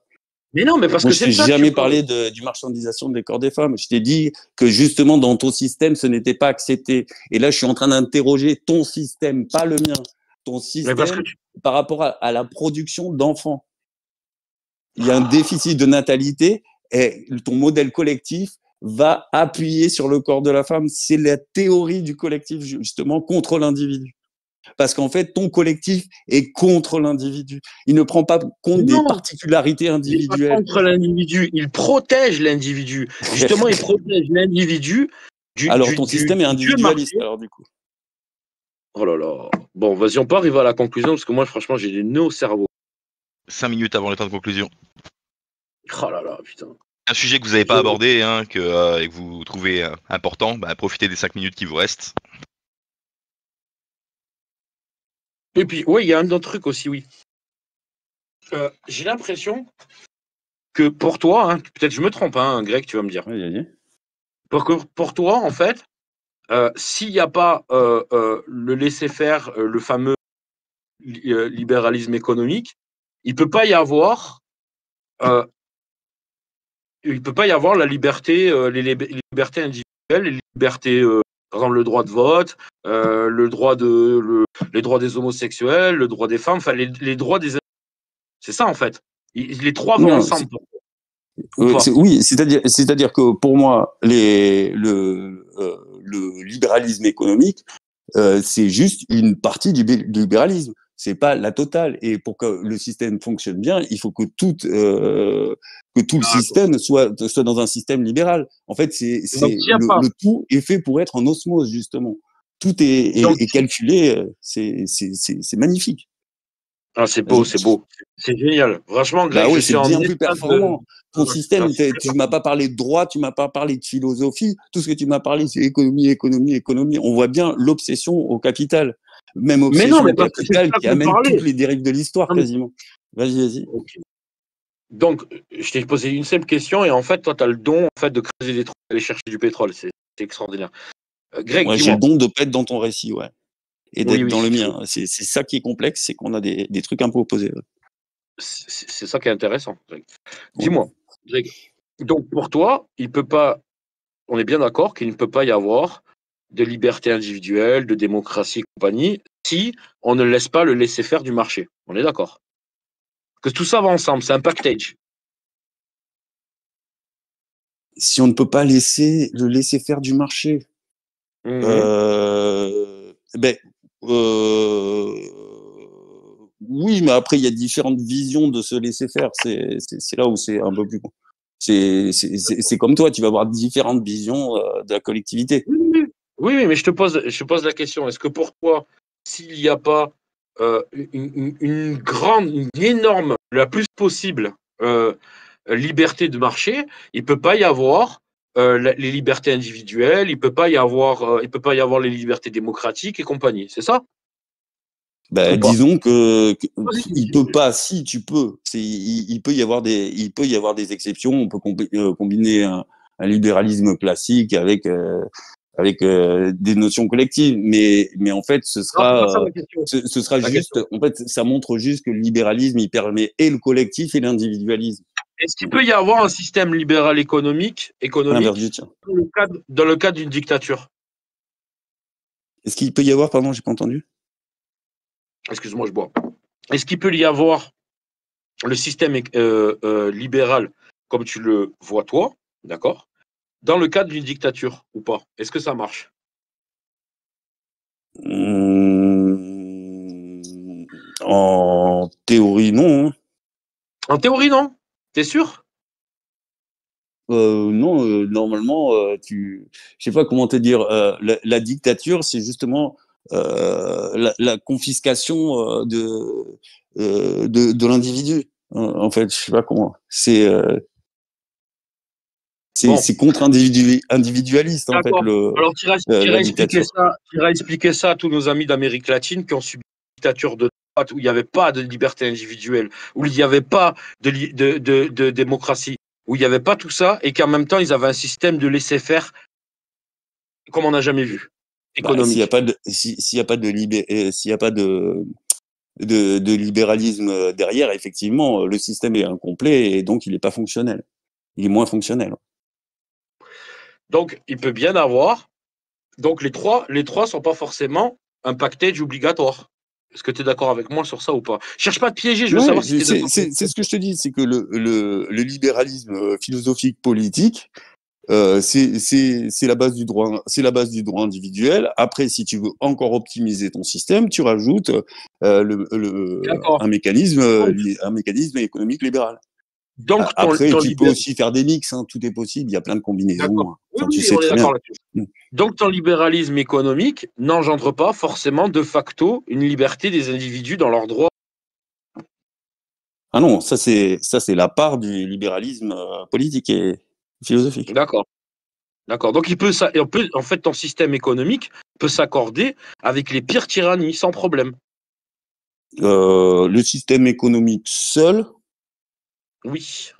Mais non, mais parce Moi, que je c'est de t'ai ça que tu jamais parles. parlé du marchandisation des corps des femmes. Je t'ai dit que justement, dans ton système, ce n'était pas accepté. Et là, je suis en train d'interroger ton système, pas le mien. Ton Mais parce que système par rapport à la production d'enfants. Il y a un déficit de natalité et ton modèle collectif va appuyer sur le corps de la femme. C'est la théorie du collectif, justement, contre l'individu. Parce qu'en fait, ton collectif est contre l'individu. Il ne prend pas compte des non, particularités il n'est pas individuelles. contre l'individu, il protège l'individu. Justement, il protège l'individu Alors, ton système est du Dieu individualiste, marché. alors, du coup. Oh là là. Bon, vas-y, on peut arriver à la conclusion, parce que moi, franchement, j'ai des nœuds au cerveau. 5 minutes avant le temps de conclusion. Oh là là, putain. Un sujet que vous n'avez pas abordé, hein, et que vous trouvez important, profitez des 5 minutes qui vous restent. Et puis, ouais, il y a un autre truc aussi, oui. J'ai l'impression que pour toi, hein, peut-être je me trompe, hein, Greg, tu vas me dire. Oui, vas-y. Pour toi, en fait, s'il n'y a pas le laisser-faire, le fameux libéralisme économique, il peut pas y avoir, la liberté, les libertés individuelles, les libertés, par exemple le droit de vote, les droits des homosexuels, le droit des femmes, enfin les droits des. C'est ça en fait. Les trois vont Non, ensemble. Ou pas. oui, c'est-à-dire que pour moi, le libéralisme économique, c'est juste une partie du libéralisme. C'est pas la totale. Et pour que le système fonctionne bien, il faut que tout le système soit dans un système libéral. En fait, Donc s'il y a pas. le tout est fait pour être en osmose, justement. Tout est calculé. C'est magnifique. Ah, c'est beau, c'est beau. C'est génial. Franchement, Greg, Bah oui, je suis c'est en bien plus état performant. Ton de. système, tu m'as pas parlé de droit, tu m'as pas parlé de philosophie. Tout ce que tu m'as parlé, c'est économie, économie, économie. On voit bien l'obsession au capital. Même Mais non, obsession mais au parce que c'est de capital ça qui qu'on amène toutes parlait. les dérives de l'histoire, Non, mais- quasiment. Vas-y, vas-y. Ok. Donc, je t'ai posé une simple question et en fait, toi, tu as le don en fait, de creuser des trous et aller chercher du pétrole. C'est extraordinaire. Greg, Moi, j'ai dis-moi. le don de pas être dans ton récit, ouais. Et Oui, d'être oui, dans le si tu veux. mien. C'est ça qui est complexe, c'est qu'on a des trucs un peu opposés. Ouais. C'est ça qui est intéressant, Greg. Ouais. Dis-moi, Greg. Donc, pour toi, il peut pas. On est bien d'accord qu'il ne peut pas y avoir de liberté individuelle, de démocratie et compagnie si on ne laisse pas le laisser-faire du marché. On est d'accord. Que tout ça va ensemble, c'est un package. Si on ne peut pas le laisser faire du marché, Mhm. ben, oui, mais après, il y a différentes visions de se laisser faire. C'est là où c'est un peu plus. C'est comme toi, tu vas avoir différentes visions de la collectivité. Oui, oui, oui, mais je te pose la question. Est-ce que pour toi, s'il n'y a pas une énorme, la plus possible, liberté de marché, il ne peut pas y avoir les libertés individuelles, il peut pas y avoir les libertés démocratiques et compagnie. C'est ça Ben, ou pas? disons il Vas-y. peut pas, si tu peux. Il peut y avoir des exceptions. On peut combiner un libéralisme classique avec des notions collectives, mais en fait, Non, c'est pas ça ma question. ce sera La juste. question. En fait, ça montre juste que le libéralisme, il permet et le collectif et l'individualisme. Est-ce qu'il peut y avoir un système libéral L'inverse économique du tien. dans le cadre d'une dictature? Est-ce qu'il peut y avoir, pardon, j'ai pas entendu. Excuse-moi, je bois. Est-ce qu'il peut y avoir le système libéral comme tu le vois toi, d'accord, dans le cadre d'une dictature ou pas? Est-ce que ça marche? En théorie, non. Hein. En théorie, non. T'es sûr? Non, normalement, je sais pas comment te dire. La dictature, c'est justement la confiscation de l'individu. En fait, je sais pas comment. Bon, C'est contre-individualiste en fait d'accord. Alors, tu iras la dictature. expliquer ça à tous nos amis d'Amérique latine qui ont subi une dictature de droite où il n'y avait pas de liberté individuelle, où il n'y avait pas de démocratie. où il n'y avait pas tout ça et qu'en même temps, ils avaient un système de laisser-faire comme on n'a jamais vu, S'il n'y a économique. pas de, s'il y a pas de s'il y a pas de libéralisme derrière, effectivement, le système est incomplet et donc il n'est pas fonctionnel. Il est moins fonctionnel. Donc, il peut bien avoir. Donc, les trois sont pas forcément un package obligatoire. Est-ce que tu es d'accord avec moi sur ça ou pas? Cherche pas à te piéger, je veux Ouais, savoir si tu es d'accord. c'est ce que je te dis, c'est que le libéralisme philosophique politique, c'est la base du droit, c'est la base du droit individuel. Après, si tu veux encore optimiser ton système, tu rajoutes D'accord. Donc, un mécanisme économique libéral. donc Après, ton tu peux libéral. aussi faire des mix, hein, tout est possible, il y a plein de D'accord. combinaisons, hein. Oui, Enfin, tu oui, sais on est très d'accord bien. là-dessus. Donc, ton libéralisme économique n'engendre pas forcément de facto une liberté des individus dans leurs droits. Ah non, ça c'est la part du libéralisme politique et philosophique. D'accord. D'accord. Donc, il peut, ça, et on peut, en fait, ton système économique peut s'accorder avec les pires tyrannies sans problème. Le système économique seul, Oui.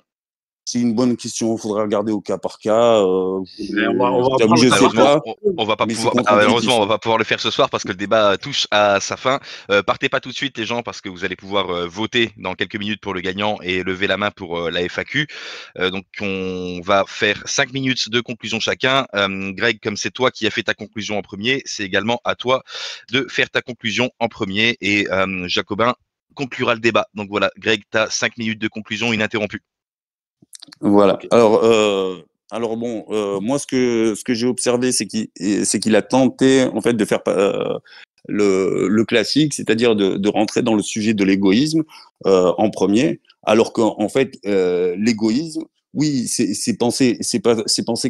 c'est une bonne question. Il faudra regarder au cas par cas. Mais on va J'avoue, prendre je le cas sais par cas. Malheureusement, pas, on va pas mais c'est pouvoir, malheureusement, contre-intuitif, on va hein. pas pouvoir le faire ce soir parce que le débat touche à sa fin. Partez pas tout de suite, les gens, parce que vous allez pouvoir voter dans quelques minutes pour le gagnant et lever la main pour la FAQ. Donc, on va faire 5 minutes de conclusion chacun. Greg, comme c'est toi qui as fait ta conclusion en premier, c'est également à toi de faire ta conclusion en premier et Jacobin conclura le débat. Donc voilà, Greg, tu as 5 minutes de conclusion ininterrompue. Voilà. Ok. Alors bon, moi ce que j'ai observé, c'est qu'il a tenté en fait de faire le classique, c'est-à-dire de rentrer dans le sujet de l'égoïsme en premier, alors qu'en fait l'égoïsme, oui, c'est penser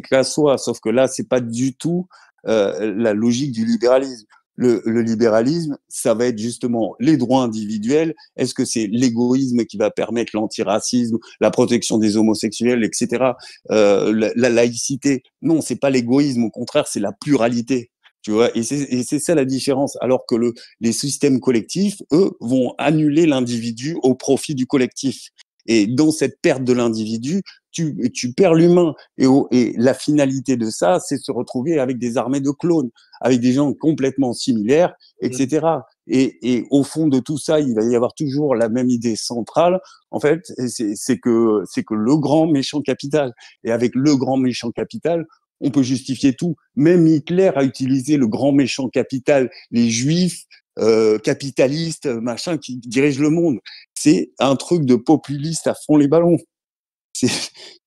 qu'à soi, sauf que là c'est pas du tout la logique du libéralisme. Le libéralisme, ça va être justement les droits individuels. Est-ce que c'est l'égoïsme qui va permettre l'antiracisme, la protection des homosexuels, etc. La laïcité? Non, c'est pas l'égoïsme. Au contraire, c'est la pluralité. Tu vois, et c'est ça la différence. Alors que les systèmes collectifs, eux, vont annuler l'individu au profit du collectif. Et dans cette perte de l'individu, tu perds l'humain. Et la finalité de ça, c'est se retrouver avec des armées de clones, avec des gens complètement similaires, etc. Et au fond de tout ça, il va y avoir toujours la même idée centrale. En fait, c'est que le grand méchant capital. Et avec le grand méchant capital, on peut justifier tout. Même Hitler a utilisé le grand méchant capital, les juifs, capitalistes, machin, qui dirigent le monde. C'est un truc de populiste à fond les ballons.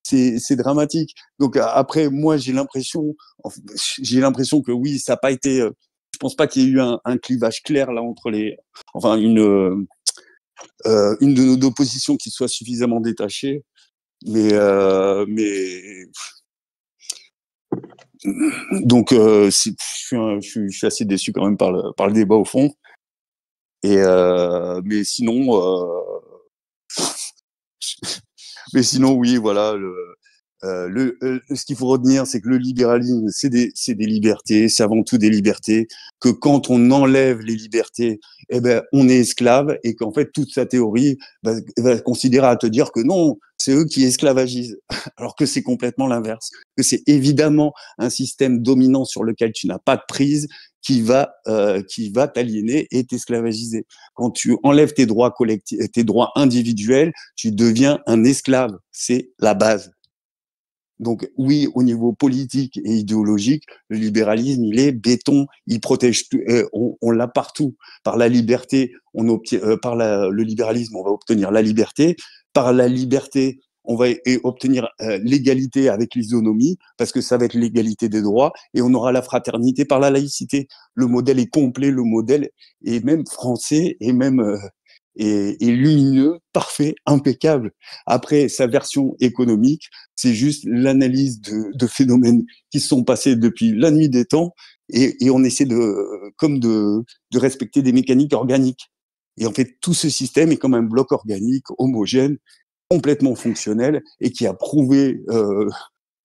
C'est dramatique. Donc après, moi, j'ai l'impression que oui, ça n'a pas été. Je pense pas qu'il y ait eu un clivage clair là entre les, enfin une de nos positions qui soit suffisamment détachée. Mais donc je suis assez déçu quand même par le débat au fond. Mais sinon, oui, voilà. Ce qu'il faut retenir, c'est que le libéralisme, c'est des libertés, c'est avant tout des libertés, que quand on enlève les libertés, eh ben, on est esclave, et qu'en fait, toute sa théorie va considérer à te dire que non, c'est eux qui esclavagisent, alors que c'est complètement l'inverse, que c'est évidemment un système dominant sur lequel tu n'as pas de prise, qui va t'aliéner et t'esclavagiser. Quand tu enlèves tes droits collectifs, tes droits individuels, tu deviens un esclave. C'est la base. Donc oui, au niveau politique et idéologique, le libéralisme, il est béton, il protège tout, on l'a partout. Par la liberté, le libéralisme, on va obtenir la liberté. Par la liberté, on va obtenir l'égalité avec l'isonomie, parce que ça va être l'égalité des droits, et on aura la fraternité par la laïcité. Le modèle est complet, le modèle est même français, et même et lumineux, parfait, impeccable. Après, sa version économique, c'est juste l'analyse de phénomènes qui se sont passés depuis la nuit des temps, et on essaie de respecter des mécaniques organiques. Et en fait, tout ce système est comme un bloc organique, homogène, complètement fonctionnel, et qui a prouvé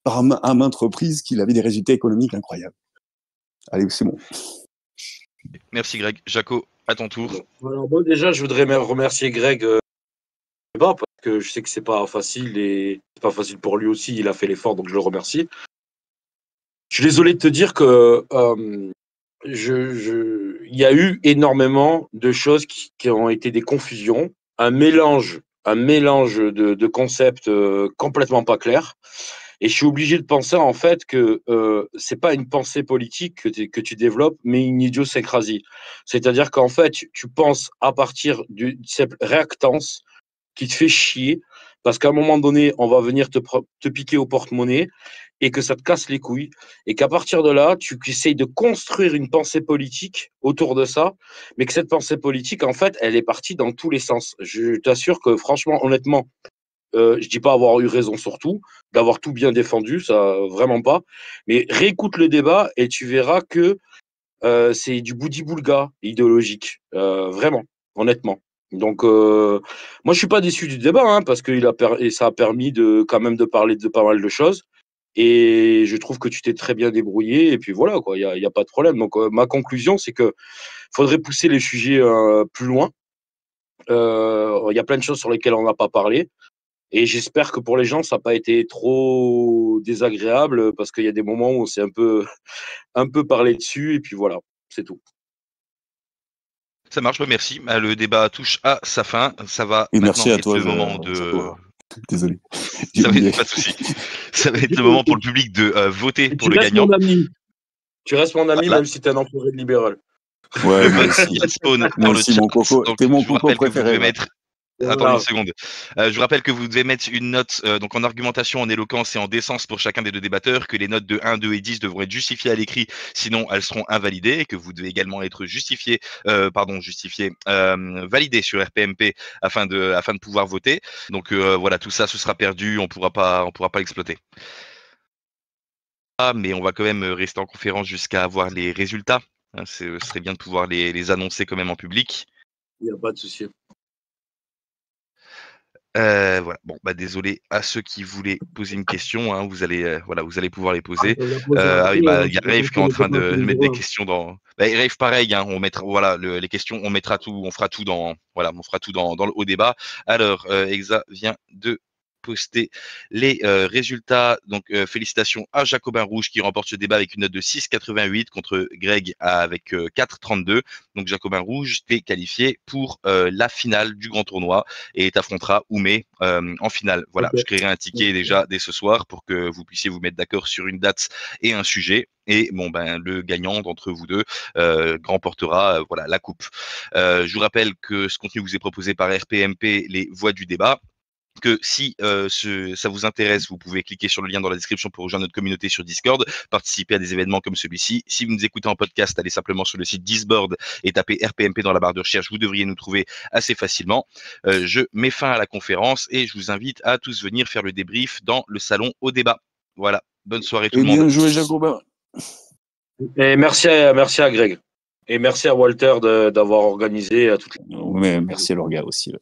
à maintes reprises qu'il avait des résultats économiques incroyables. Allez, c'est bon. Merci Greg. Jaco, à ton tour. Alors, moi, déjà, je voudrais remercier Greg que je sais que c'est pas facile et c'est pas facile pour lui aussi. Il a fait l'effort, donc je le remercie. Je suis désolé de te dire que il y a eu énormément de choses qui ont été des confusions, un mélange de concepts complètement pas clairs. Et je suis obligé de penser en fait que c'est pas une pensée politique que tu développes, mais une idiosyncrasie. C'est-à-dire qu'en fait, tu penses à partir d'une simple réactance qui te fait chier, parce qu'à un moment donné, on va venir te piquer au porte-monnaie et que ça te casse les couilles, et qu'à partir de là, tu essayes de construire une pensée politique autour de ça, mais que cette pensée politique, en fait, elle est partie dans tous les sens. Je t'assure que franchement, honnêtement, je dis pas avoir eu raison sur tout, d'avoir tout bien défendu, ça vraiment pas, mais réécoute le débat et tu verras que c'est du boudi-boulga idéologique, vraiment, honnêtement. Donc, moi, je suis pas déçu du débat, hein, parce que ça a permis quand même de parler de pas mal de choses. Et je trouve que tu t'es très bien débrouillé. Et puis voilà, quoi, y a pas de problème. Donc, ma conclusion, c'est que faudrait pousser les sujets plus loin. Il y a plein de choses sur lesquelles on n'a pas parlé. Et j'espère que pour les gens, ça n'a pas été trop désagréable, parce qu'il y a des moments où on s'est un peu parlé dessus. Et puis voilà, c'est tout. Ça marche, merci. Le débat touche à sa fin. Ça va Et maintenant merci à être toi, le moment de. Désolé. J'ai Ça va oublié. être, pas de souci. Ça va être le moment pour le public de voter pour le gagnant. Mon ami. Tu restes mon ami, Voilà. même si t'es un enfoiré de libéral. Ouais, Le moi vote aussi. vient de spawn Moi dans le aussi, chat. mon coco. Donc, T'es mon je vous coco rappelle que vous préféré. devez là. mettre. Attendez une seconde. Je vous rappelle que vous devez mettre une note donc en argumentation, en éloquence et en décence pour chacun des deux débatteurs, que les notes de 1, 2 et 10 devront être justifiées à l'écrit, sinon elles seront invalidées, et que vous devez également être validé sur RPMP afin de pouvoir voter. Donc voilà, tout ça, ce sera perdu, on pourra pas l'exploiter. Mais on va quand même rester en conférence jusqu'à avoir les résultats. Hein, ce serait bien de pouvoir les annoncer quand même en public. Il n'y a pas de souci. Voilà. Bon, désolé à ceux qui voulaient poser une question. Hein, vous allez pouvoir les poser. Il y a Rave qui est en train de mettre des questions dans. Rave, pareil. Hein, on mettra les questions. On mettra tout. On fera tout dans. Voilà, on fera tout dans le haut débat. Alors, Exa vient de poster les résultats. Donc, félicitations à Jacobin Rouge qui remporte ce débat avec une note de 6,88 contre Greg avec 4,32. Donc, Jacobin Rouge, t'es qualifié pour la finale du grand tournoi et t'affronteras Oumé en finale. Voilà, okay. Je créerai un ticket déjà dès ce soir pour que vous puissiez vous mettre d'accord sur une date et un sujet. Et le gagnant d'entre vous deux remportera la coupe. Je vous rappelle que ce contenu vous est proposé par RPMP, les voix du débat. Que si ça vous intéresse, vous pouvez cliquer sur le lien dans la description pour rejoindre notre communauté sur Discord, participer à des événements comme celui-ci. Si vous nous écoutez en podcast, allez simplement sur le site Discord et tapez RPMP dans la barre de recherche. Vous devriez nous trouver assez facilement. Je mets fin à la conférence et je vous invite à tous venir faire le débrief dans le salon au débat. Voilà, bonne soirée tout le monde. Bien joué, Jacobin. Et merci à Greg. Et merci à Walter d'avoir organisé. Mais merci à Lorga aussi.